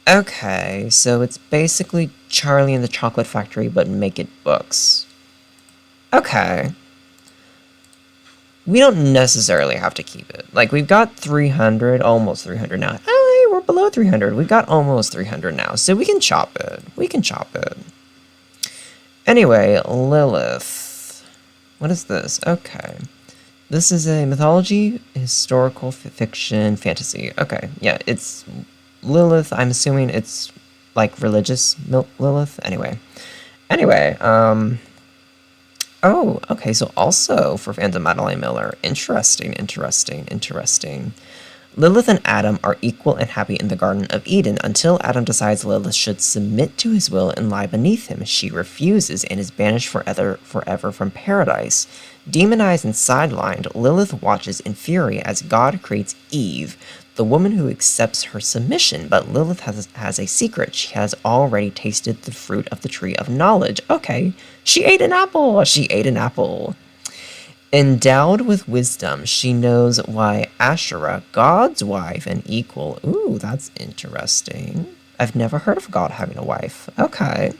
[SPEAKER 1] Okay, so it's basically Charlie and the Chocolate Factory, but make it books. Okay. We don't necessarily have to keep it. Like, we've got 300, almost 300 now. Hey, we're below 300. We've got almost 300 now, so we can chop it. We can chop it. Anyway, Lilith. What is this? Okay. This is a mythology, historical fiction, fantasy. Okay, yeah, it's Lilith. I'm assuming it's, like, religious Lilith. Anyway, oh, okay, so also for fans of Madeline Miller, interesting. Lilith and Adam are equal and happy in the Garden of Eden until Adam decides Lilith should submit to his will and lie beneath him. She refuses and is banished forever from paradise. Demonized and sidelined, Lilith watches in fury as God creates Eve, the woman who accepts her submission, but Lilith has a secret. She has already tasted the fruit of the tree of knowledge. Okay, she ate an apple. Endowed with wisdom, she knows why Asherah, God's wife and equal. Ooh, that's interesting. I've never heard of God having a wife. Okay.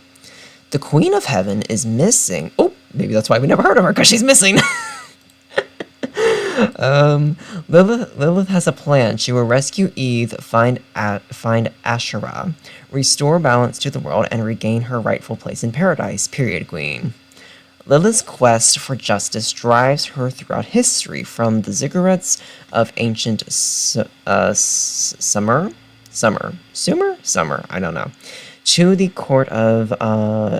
[SPEAKER 1] The Queen of Heaven is missing. Oh, maybe that's why we never heard of her, because she's missing. Lilith has a plan. She will rescue Eve, find Asherah, restore balance to the world, and regain her rightful place in paradise. Period, Queen. Lilith's quest for justice drives her throughout history, from the ziggurats of ancient Sumer, I don't know, to the court of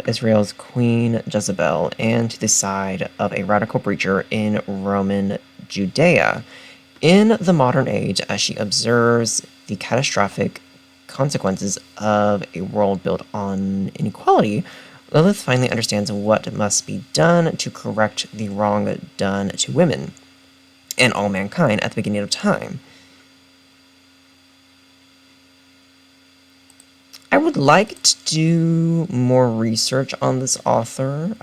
[SPEAKER 1] Israel's Queen Jezebel, and to the side of a radical preacher in Roman Judea. In the modern age, as she observes the catastrophic consequences of a world built on inequality, Lilith finally understands what must be done to correct the wrong done to women and all mankind at the beginning of time. I would like to do more research on this author.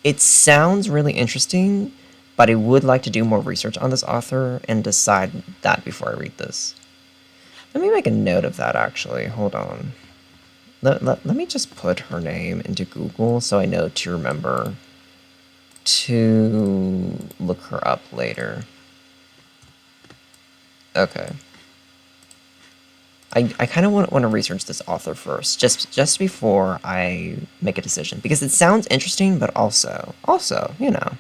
[SPEAKER 1] It sounds really interesting, but I would like to do more research on this author and decide that before I read this. Let me make a note of that, actually. Hold on. Let me just put her name into Google so I know to remember to look her up later. Okay. I kind of want to research this author first, just before I make a decision, because it sounds interesting, but also, you know.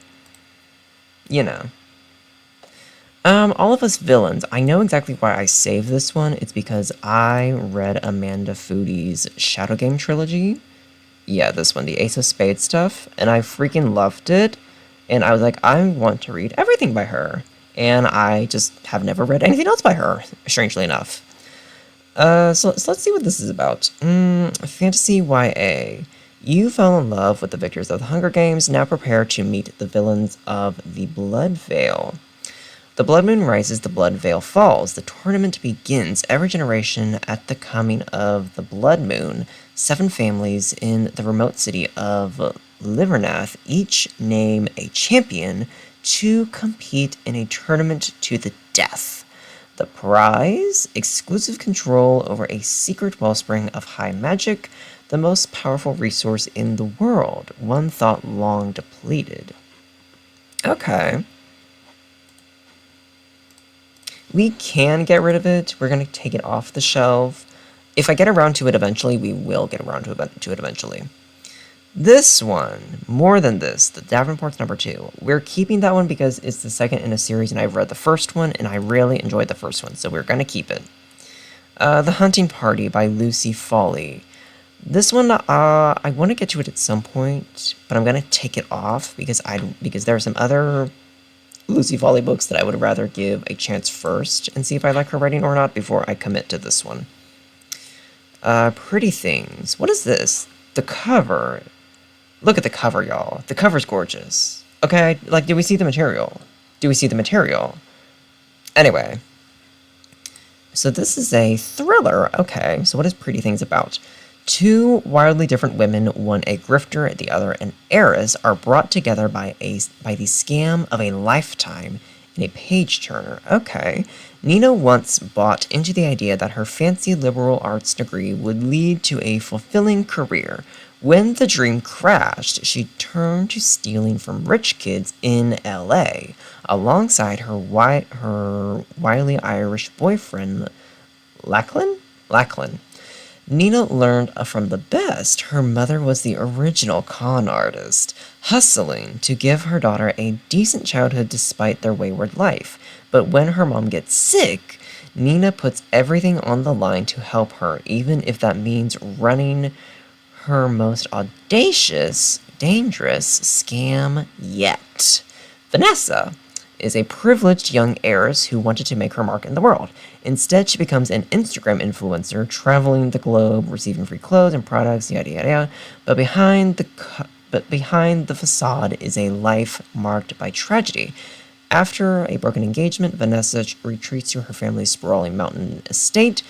[SPEAKER 1] All of Us Villains. I know exactly why I saved this one. It's because I read Amanda Foodie's Shadow Game trilogy. Yeah, this one, the Ace of Spades stuff, and I freaking loved it. And I was like, I want to read everything by her. And I just have never read anything else by her, strangely enough. So let's see what this is about. Fantasy YA. You fell in love with the victors of the Hunger Games, now prepare to meet the villains of the Blood Veil. The Blood Moon rises, the Blood Veil falls. The tournament begins. Every generation at the coming of the Blood Moon, 7 families in the remote city of Livernath each name a champion to compete in a tournament to the death. The prize? Exclusive control over a secret wellspring of high magic, the most powerful resource in the world, one thought long depleted. Okay. We can get rid of it. We're going to take it off the shelf. If I get around to it eventually, we will get around to it eventually. This one, More Than This, the Davenport's number 2. We're keeping that one because it's the second in a series, and I've read the first one, and I really enjoyed the first one, so we're going to keep it. The Hunting Party by Lucy Foley. This one, I want to get to it at some point, but I'm going to take it off because there are some other Lucy Foley books that I would rather give a chance first and see if I like her writing or not before I commit to this one. Pretty Things. What is this? The cover. Look at the cover, y'all. The cover's gorgeous. Okay, like, do we see the material? Do we see the material? Anyway. So this is a thriller. Okay, so what is Pretty Things about? Two wildly different women, one a grifter, the other an heiress, are brought together by the scam of a lifetime in a page-turner. Okay. Nina once bought into the idea that her fancy liberal arts degree would lead to a fulfilling career. When the dream crashed, she turned to stealing from rich kids in LA, alongside her wily Irish boyfriend, Lachlan? Nina learned from the best her mother was the original con artist, hustling to give her daughter a decent childhood despite their wayward life. But when her mom gets sick, Nina puts everything on the line to help her, even if that means running her most audacious, dangerous scam yet. Vanessa is a privileged young heiress who wanted to make her mark in the world. Instead, she becomes an Instagram influencer, traveling the globe, receiving free clothes and products, yada yada yada. But behind the facade is a life marked by tragedy. After a broken engagement, Vanessa retreats to her family's sprawling mountain estate,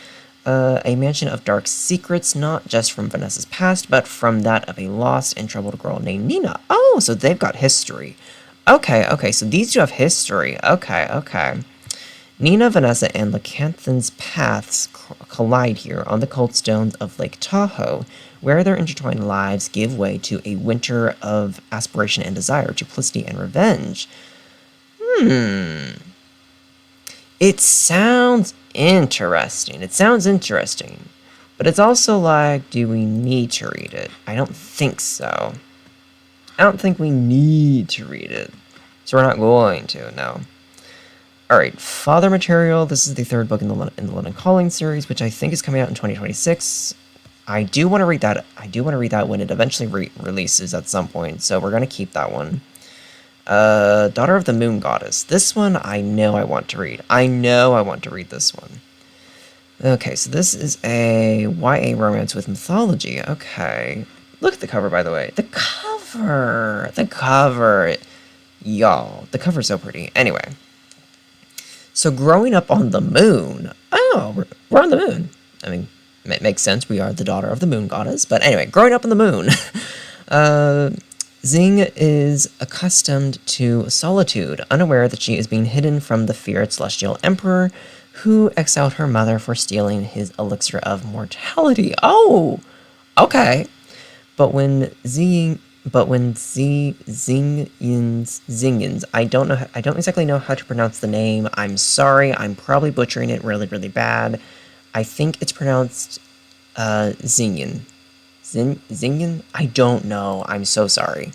[SPEAKER 1] a mansion of dark secrets, not just from Vanessa's past, but from that of a lost and troubled girl named Nina. Oh, so they've got history. Okay, so these two have history. Okay. Nina, Vanessa, and Lacanthan's paths collide here on the cold stones of Lake Tahoe, where their intertwined lives give way to a winter of aspiration and desire, duplicity and revenge. It sounds interesting. But it's also like, do we need to read it? I don't think so. I don't think we need to read it. So we're not going to, no. Alright, Father Material. This is the third book in the Unhauling series, which I think is coming out in 2026. I do want to read that. I do want to read that when it eventually releases at some point, so we're going to keep that one. Daughter of the Moon Goddess. This one I know I want to read. I want to read this one. Okay, so this is a YA romance with mythology. Okay. Look at the cover, by the way. The cover. Y'all, the cover's so pretty. Anyway. So growing up on the moon. Oh, we're on the moon. I mean, it makes sense. We are the daughter of the moon goddess. But anyway, growing up on the moon. Xing is accustomed to solitude, unaware that she is being hidden from the feared celestial emperor, who exiled her mother for stealing his elixir of mortality. Oh, okay. But when Xingyin's, I don't exactly know how to pronounce the name. I'm sorry. I'm probably butchering it really, really bad. I think it's pronounced Xingyin. Xingyin? I don't know. I'm so sorry.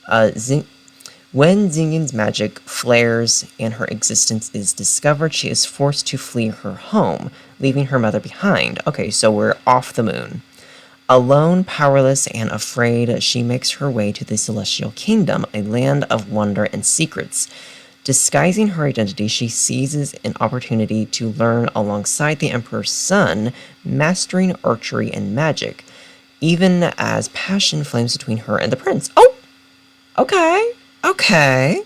[SPEAKER 1] When Xingyin's magic flares and her existence is discovered, she is forced to flee her home, leaving her mother behind. Okay, so we're off the moon. Alone, powerless, and afraid, she makes her way to the Celestial Kingdom, a land of wonder and secrets. Disguising her identity, she seizes an opportunity to learn alongside the Emperor's son, mastering archery and magic, even as passion flames between her and the prince. Oh! Okay.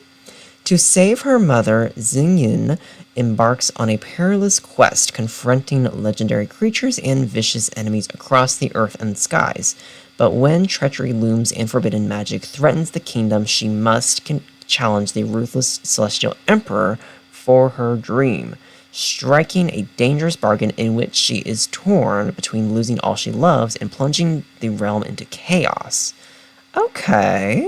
[SPEAKER 1] To save her mother, Xingyin embarks on a perilous quest, confronting legendary creatures and vicious enemies across the earth and skies. But when treachery looms and forbidden magic threatens the kingdom, she must challenge the ruthless celestial emperor for her dream, striking a dangerous bargain in which she is torn between losing all she loves and plunging the realm into chaos. Okay.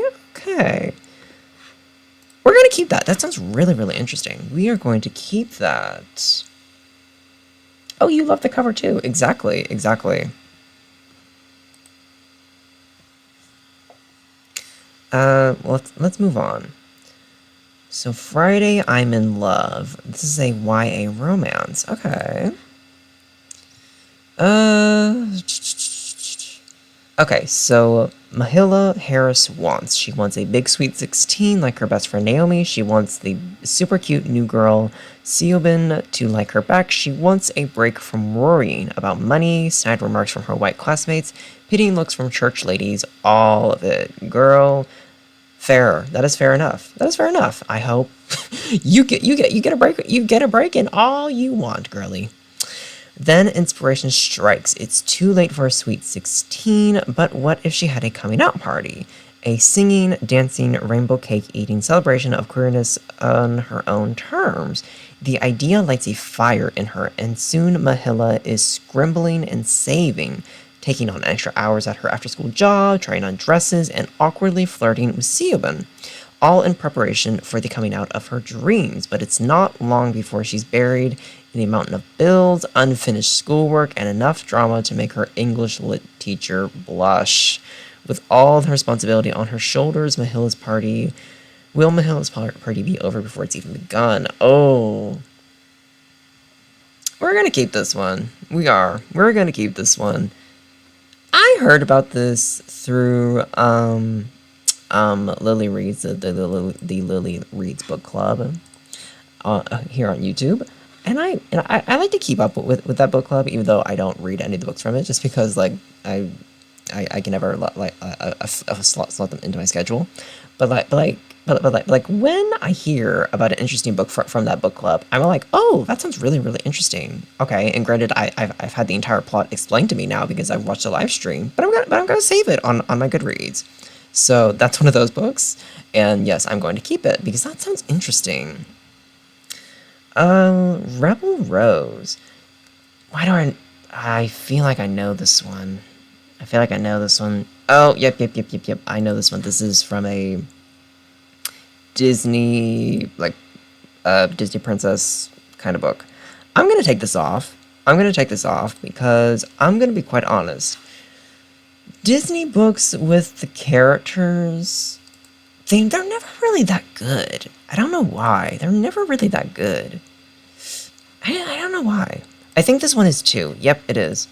[SPEAKER 1] We're going to keep that. That sounds really, really interesting. We are going to keep that. Oh, you love the cover too. Exactly. Let's move on. So Friday, I'm in love. This is a YA romance. Okay. Uh, okay, so Mahila Harris wants. She wants a big sweet 16 like her best friend Naomi. She wants the super cute new girl Siobhan to like her back. She wants a break from worrying about money, snide remarks from her white classmates, pitying looks from church ladies, all of it. Girl, fair. That is fair enough. That is fair enough. I hope you get a break in all you want, girly. Then inspiration strikes. It's too late for a sweet 16, but what if she had a coming out party? A singing, dancing, rainbow cake eating celebration of queerness on her own terms. The idea lights a fire in her, and soon Mahila is scribbling and saving, taking on extra hours at her after school job, trying on dresses, and awkwardly flirting with Siobhan, all in preparation for the coming out of her dreams. But it's not long before she's buried in a mountain of bills, unfinished schoolwork, and enough drama to make her English lit teacher blush. With all the responsibility on her shoulders, will Mahilla's party be over before it's even begun? Oh. We're gonna keep this one. We're gonna keep this one. I heard about this through Lily Reads, the Lily Reads book club here on YouTube, and I like to keep up with that book club, even though I don't read any of the books from it, just because like I can never slot them into my schedule, but when I hear about an interesting book from that book club, I'm like, oh, that sounds really, really interesting. Okay, and granted, I've had the entire plot explained to me now because I've watched a live stream, but I'm gonna save it on my Goodreads. So that's one of those books, and yes, I'm going to keep it because that sounds interesting. Rebel Rose. Why do I feel like I know this one. I feel like I know this one. Oh, yep. I know this one. This is from a Disney, Disney princess kind of book. I'm going to take this off. Because I'm going to be quite honest. Disney books with the characters, they're never really that good. I don't know why. They're never really that good. I don't know why. I think this one is too. Yep, it is.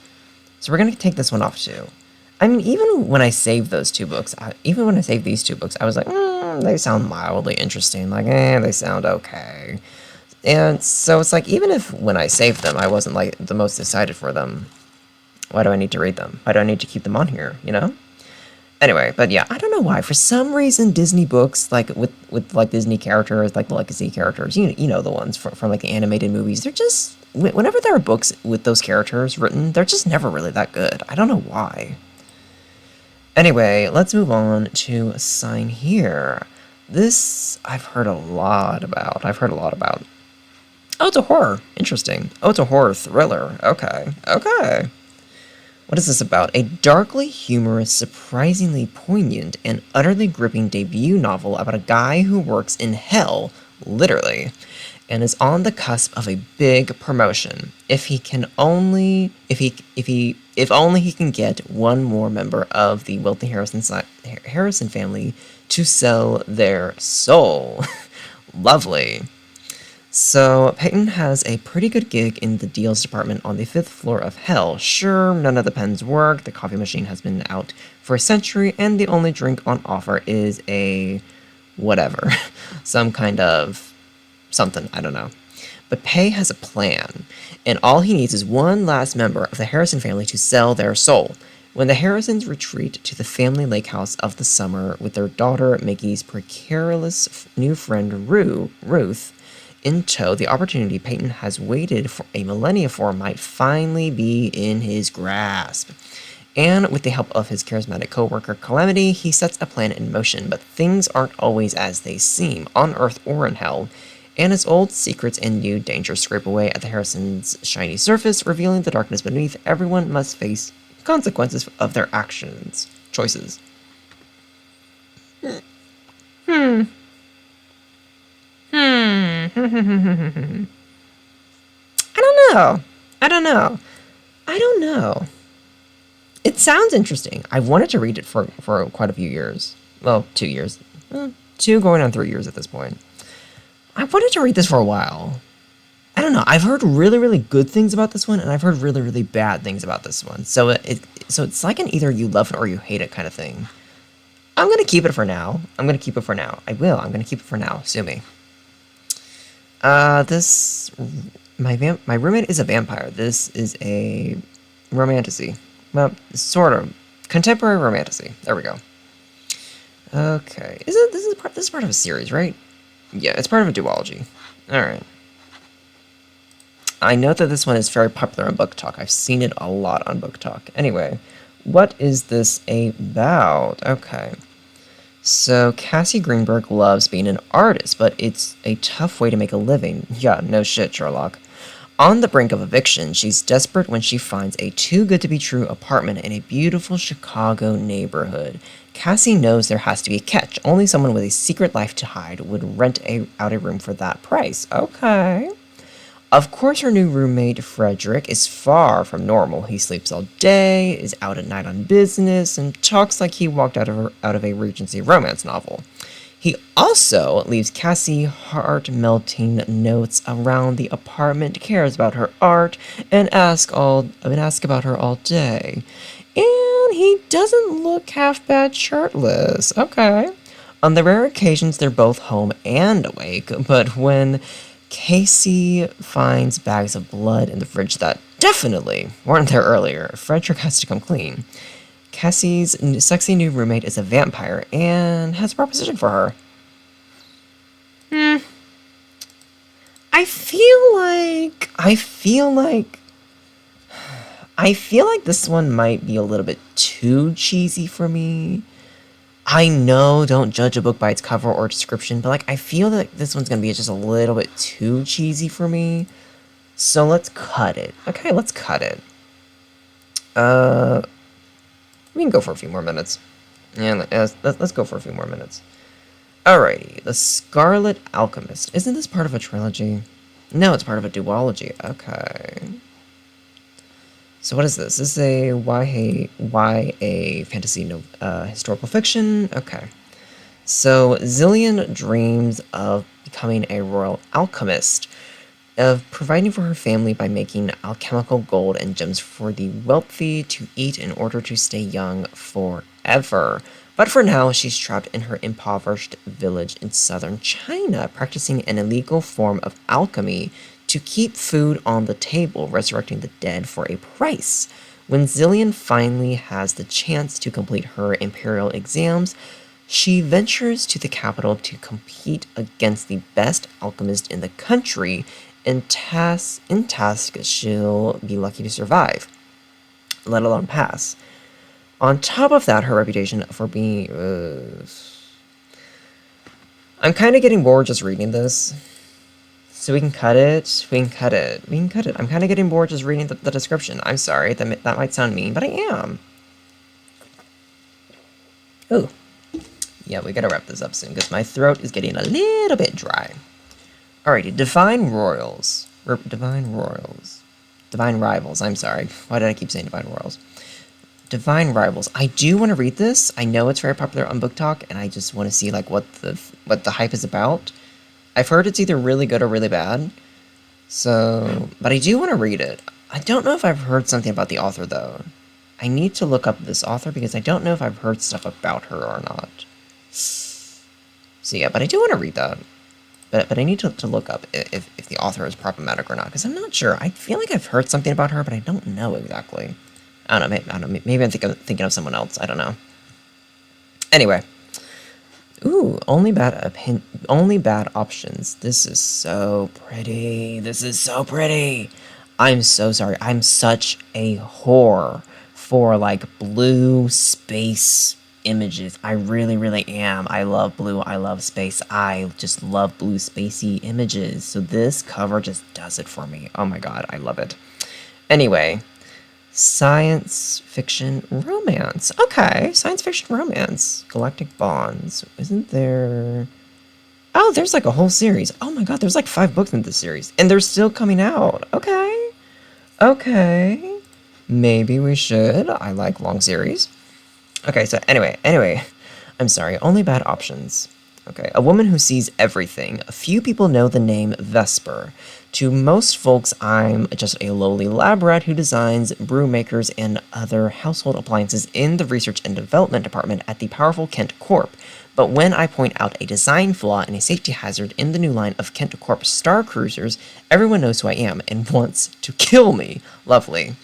[SPEAKER 1] So we're going to take this one off too. I mean, even when I saved these two books, I was like, they sound mildly interesting. Like, they sound okay. And so it's like, even if when I saved them, I wasn't like the most excited for them, why do I need to read them? Why do I need to keep them on here, you know? Anyway, but yeah, I don't know why. For some reason, Disney books, like with like Disney characters, like the legacy characters, you know the ones from like the animated movies, they're just, whenever there are books with those characters written, they're just never really that good. I don't know why. Anyway, let's move on to a sign here. This I've heard a lot about. Oh, it's a horror. Interesting. Oh, it's a horror thriller. Okay. What is this about? A darkly humorous, surprisingly poignant, and utterly gripping debut novel about a guy who works in hell, literally, and is on the cusp of a big promotion. If only he can get one more member of the wealthy Harrison family to sell their soul. Lovely. So, Peyton has a pretty good gig in the deals department on the 5th floor of hell. Sure, none of the pens work, the coffee machine has been out for a century, and the only drink on offer is a whatever. Some kind of something, I don't know. But Pei has a plan, and all he needs is one last member of the Harrison family to sell their soul. When the Harrisons retreat to the family lake house of the summer with their daughter Mickey's precarious new friend Ruth, in tow, the opportunity Peyton has waited for a millennia for might finally be in his grasp. And with the help of his charismatic co-worker Calamity, he sets a plan in motion, but things aren't always as they seem, on Earth or in Hell, and as old secrets and new dangers scrape away at the Harrisons' shiny surface, revealing the darkness beneath, everyone must face consequences of their choices. I don't know. It sounds interesting. I've wanted to read it for quite a few years. Well, 2 years. 2 going on 3 years at this point. I wanted to read this for a while. I don't know. I've heard really, really good things about this one, and I've heard really, really bad things about this one. So it's like an either you love it or you hate it kind of thing. I'm gonna keep it for now. I will. I'm gonna keep it for now. Sue me. My roommate is a vampire. This is a romantasy. Well, sort of contemporary romantasy. There we go. Okay. This is part of a series, right? Yeah, it's part of a duology. All right. I know that this one is very popular on Book Talk. I've seen it a lot on Book Talk. Anyway, what is this about? Okay. So, Cassie Greenberg loves being an artist, but it's a tough way to make a living. Yeah, no shit, Sherlock. On the brink of eviction, she's desperate when she finds a too-good-to-be-true apartment in a beautiful Chicago neighborhood. Cassie knows there has to be a catch. Only someone with a secret life to hide would rent out a room for that price. Okay. Of course, her new roommate, Frederick, is far from normal. He sleeps all day, is out at night on business, and talks like he walked out of a Regency romance novel. He also leaves Cassie heart-melting notes around the apartment, cares about her art, and ask about her all day. And he doesn't look half bad shirtless. Okay. On the rare occasions they're both home and awake, but when Casey finds bags of blood in the fridge that definitely weren't there earlier, Frederick has to come clean. Cassie's sexy new roommate is a vampire and has a proposition for her. I feel like this one might be a little bit too cheesy for me. I know, don't judge a book by its cover or description, but like I feel that this one's gonna be just a little bit too cheesy for me. So let's cut it. Okay, let's cut it. We can go for a few more minutes. Yeah, let's go for a few more minutes. Alrighty, The Scarlet Alchemist. Isn't this part of a trilogy? No, it's part of a duology. Okay. So what is this? This is a YA fantasy historical fiction? Okay. So Zillion dreams of becoming a royal alchemist, of providing for her family by making alchemical gold and gems for the wealthy to eat in order to stay young forever. But for now, she's trapped in her impoverished village in southern China, practicing an illegal form of alchemy to keep food on the table, resurrecting the dead for a price. When Zillion finally has the chance to complete her imperial exams, she ventures to the capital to compete against the best alchemist in the country, and task she'll be lucky to survive, let alone pass. On top of that, her reputation for being... I'm kind of getting bored just reading this. So we can cut it. I'm kind of getting bored just reading the description. I'm sorry, that might sound mean, but I am. Ooh. Yeah, we gotta wrap this up soon, because my throat is getting a little bit dry. Alrighty, Divine Rivals, I'm sorry. Why did I keep saying Divine Royals? Divine Rivals. I do want to read this. I know it's very popular on Book Talk, and I just want to see like what the hype is about. I've heard it's either really good or really bad. So, but I do want to read it. I don't know if I've heard something about the author though. I need to look up this author because I don't know if I've heard stuff about her or not. So yeah, but I do want to read that. But I need to look up if the author is problematic or not, because I'm not sure. I feel like I've heard something about her, but I don't know exactly. I don't know. Maybe I'm thinking of someone else. I don't know. Anyway. Ooh, only bad options. This is so pretty. I'm so sorry. I'm such a whore for like blue space images. I really, really am. I love blue. I love space. I just love blue spacey images. So this cover just does it for me. Oh my god, I love it. Anyway, science fiction romance. Okay, science fiction romance. Galactic Bonds. Isn't there... Oh, there's like a whole series. Oh my god, there's like 5 books in this series. And they're still coming out. Okay. Okay. Maybe we should. I like long series. Okay, so anyway. I'm sorry, only bad options. Okay, a woman who sees everything. A few people know the name Vesper. To most folks, I'm just a lowly lab rat who designs brew makers and other household appliances in the research and development department at the powerful Kent Corp. But when I point out a design flaw and a safety hazard in the new line of Kent Corp Star Cruisers, everyone knows who I am and wants to kill me. Lovely.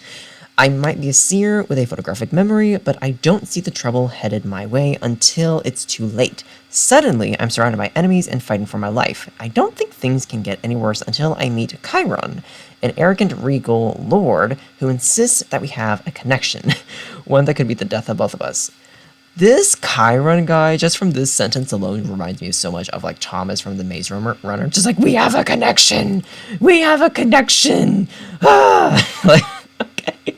[SPEAKER 1] I might be a seer with a photographic memory, but I don't see the trouble headed my way until it's too late. Suddenly, I'm surrounded by enemies and fighting for my life. I don't think things can get any worse until I meet Chiron, an arrogant regal lord who insists that we have a connection, one that could be the death of both of us. This Chiron guy, just from this sentence alone, reminds me so much of like Thomas from the Maze Runner. Just like, we have a connection! We have a connection! Ah! Like, okay.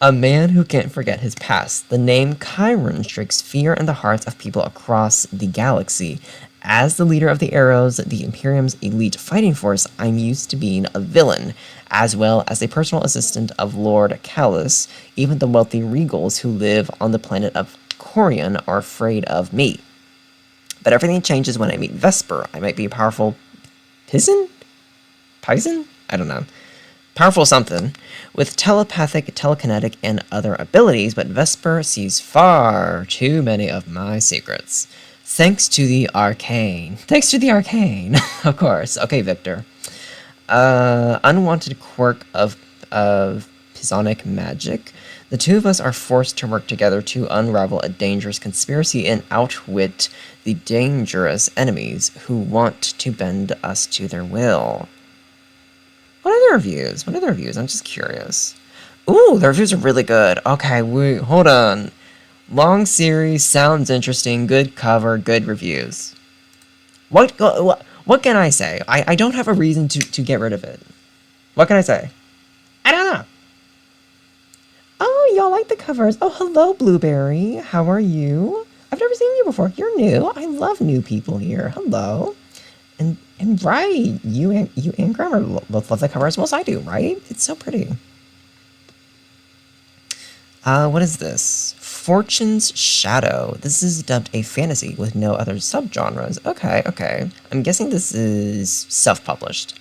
[SPEAKER 1] A man who can't forget his past. The name Chiron strikes fear in the hearts of people across the galaxy. As the leader of the Arrows, the Imperium's elite fighting force, I'm used to being a villain, as well as a personal assistant of Lord Callus. Even the wealthy regals who live on the planet of Corian are afraid of me. But everything changes when I meet Vesper. I might be a powerful Pison? I don't know. Powerful something, with telepathic, telekinetic, and other abilities, but Vesper sees far too many of my secrets. Thanks to the arcane. Of course. Okay, Victor. Unwanted quirk of psionic magic. The two of us are forced to work together to unravel a dangerous conspiracy and outwit the dangerous enemies who want to bend us to their will. What are the reviews? I'm just curious. Ooh, the reviews are really good. Okay, wait, hold on. Long series, sounds interesting, good cover, good reviews. What can I say? I don't have a reason to get rid of it. What can I say? I don't know. Oh, y'all like the covers. Oh, hello, Blueberry. How are you? I've never seen you before. You're new. I love new people here. Hello. And right, you and Grammar both love the cover as well as I do, right? It's so pretty. What is this? Fortune's Shadow. This is dubbed a fantasy with no other subgenres. Okay. I'm guessing this is self-published.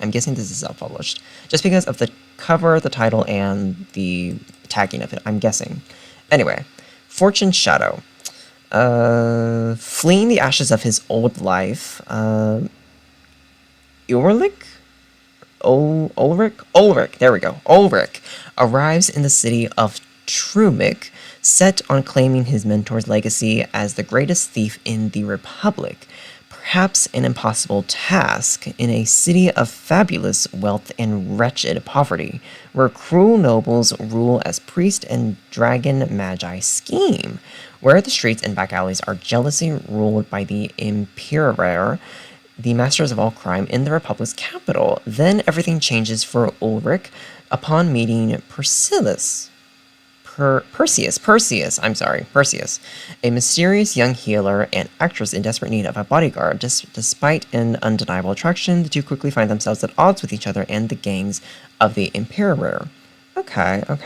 [SPEAKER 1] Just because of the cover, the title, and the tagging of it, I'm guessing. Anyway, Fortune's Shadow. Fleeing the ashes of his old life, Ulrich, there we go. Ulrich arrives in the city of Trumik, set on claiming his mentor's legacy as the greatest thief in the Republic. Perhaps an impossible task in a city of fabulous wealth and wretched poverty, where cruel nobles rule as priest and dragon magi scheme, where the streets and back alleys are jealously ruled by the Emperor, the masters of all crime in the Republic's capital. Then everything changes for Ulrich upon meeting Perseus, a mysterious young healer and actress in desperate need of a bodyguard. Despite an undeniable attraction, the two quickly find themselves at odds with each other and the gangs of the Emperor. Okay. I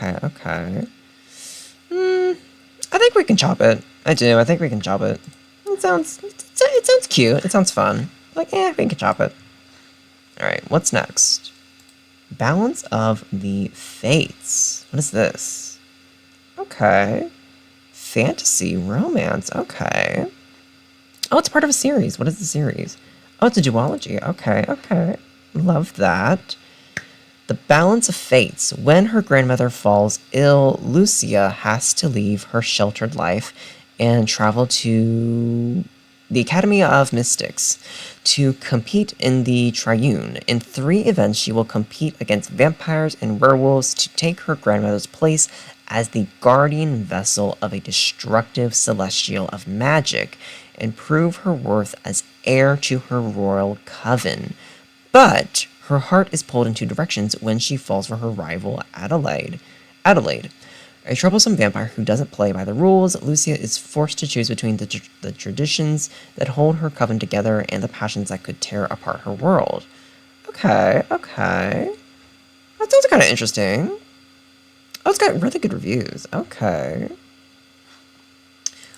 [SPEAKER 1] think we can chop it. I think we can chop it. It sounds cute. It sounds fun. Like, we can chop it. Alright, what's next? Balance of the Fates. What is this? Okay. Fantasy, romance, okay. Oh, it's part of a series. What is the series? Oh, it's a duology. Okay. Love that. The Balance of Fates. When her grandmother falls ill, Lucia has to leave her sheltered life and travel to the Academy of Mystics to compete in the Triune. In 3 events, she will compete against vampires and werewolves to take her grandmother's place as the guardian vessel of a destructive celestial of magic and prove her worth as heir to her royal coven. But her heart is pulled in 2 directions when she falls for her rival, Adelaide. A troublesome vampire who doesn't play by the rules, Lucia is forced to choose between the traditions that hold her coven together and the passions that could tear apart her world. Okay. That sounds kind of interesting. Oh, it's got really good reviews. Okay.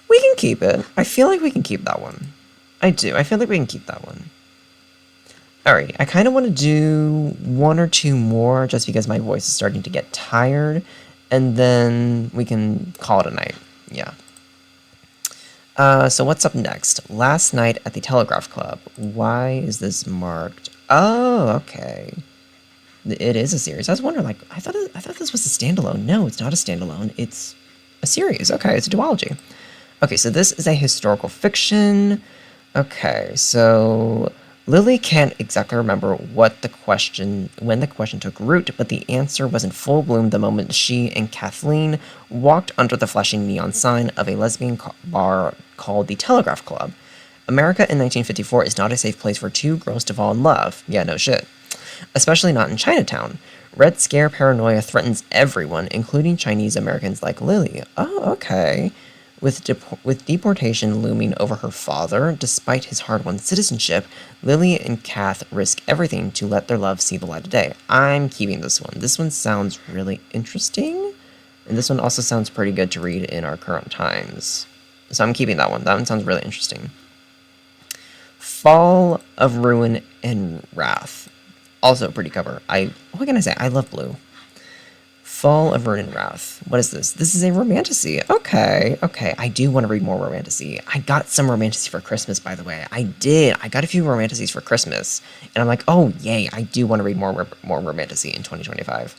[SPEAKER 1] We can can keep it. I feel like we can keep that one. I do. I feel like we can keep that one. Alright, I kind of want to do one or two more just because my voice is starting to get tired, and then we can call it a night. Yeah. So what's up next? Last night at the Telegraph Club. Why is this marked? Oh, okay. It is a series. I was wondering, like, I thought this was a standalone. No, it's not a standalone. It's a series. Okay, it's a duology. Okay, so this is a historical fiction. Okay, so Lily can't exactly remember when the question took root, but the answer was in full bloom the moment she and Kathleen walked under the flashing neon sign of a lesbian bar called the Telegraph Club. America in 1954 is not a safe place for two girls to fall in love. Yeah, no shit. Especially not in Chinatown. Red Scare paranoia threatens everyone, including Chinese Americans like Lily. Oh, okay. With deportation looming over her father, despite his hard-won citizenship, Lily and Kath risk everything to let their love see the light of day. I'm keeping this one. This one sounds really interesting, and this one also sounds pretty good to read in our current times. So I'm keeping that one. That one sounds really interesting. Fall of Ruin and Wrath. Also a pretty cover. What can I say? I love blue. Fall of Ruin and Wrath. What is this? This is a romantasy. Okay. I do want to read more romantasy. I got some romantasy for Christmas, by the way. I did. I got a few romantasies for Christmas. And I'm like, oh, yay. I do want to read more romantasy in 2025.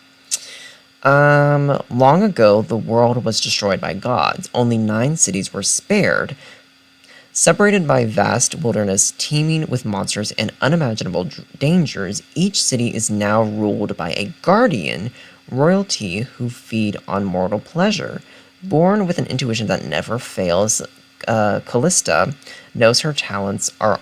[SPEAKER 1] Long ago, the world was destroyed by gods. Only 9 cities were spared. Separated by vast wilderness teeming with monsters and unimaginable dangers, each city is now ruled by a guardian royalty who feed on mortal pleasure. Born with an intuition that never fails, Callista knows her talents are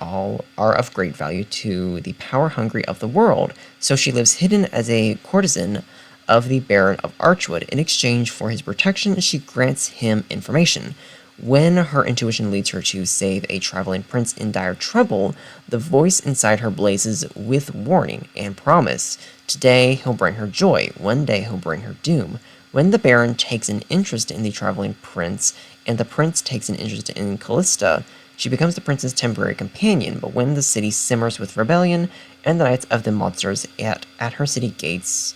[SPEAKER 1] of great value to the power-hungry of the world, so she lives hidden as a courtesan of the Baron of Archwood. In exchange for his protection, she grants him information. When her intuition leads her to save a traveling prince in dire trouble, the voice inside her blazes with warning and promise. Today he'll bring her joy, one day he'll bring her doom. When the Baron takes an interest in the traveling prince, and the prince takes an interest in Callista, she becomes the prince's temporary companion. But when the city simmers with rebellion, and the knights of the monsters at her city gates...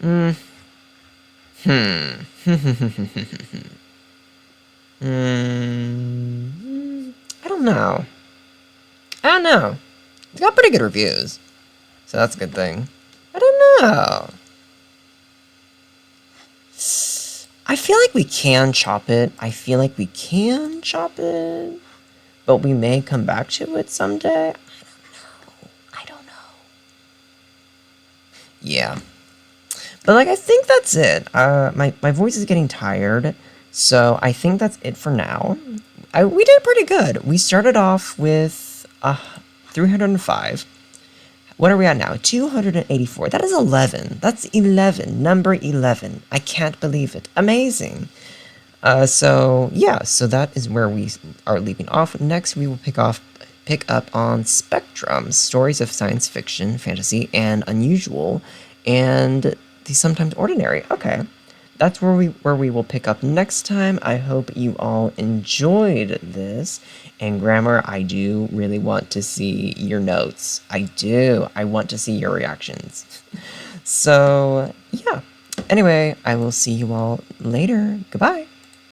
[SPEAKER 1] I don't know. It's got pretty good reviews, so that's a good thing. I don't know. I feel like we can chop it. But we may come back to it someday. I don't know. Yeah. But, like, I think that's it. My voice is getting tired, so I think that's it for now. We did pretty good. We started off with 305. What are we at now? 284. That is 11. That's 11. Number 11. I can't believe it. Amazing. So that is where we are leaving off. Next, we will pick up on Spectrum, stories of science fiction, fantasy, and unusual, and the sometimes ordinary. Okay. That's where we will pick up next time. I hope you all enjoyed this. And Grammar, I do really want to see your notes. I do. I want to see your reactions. So, yeah. Anyway, I will see you all later. Goodbye.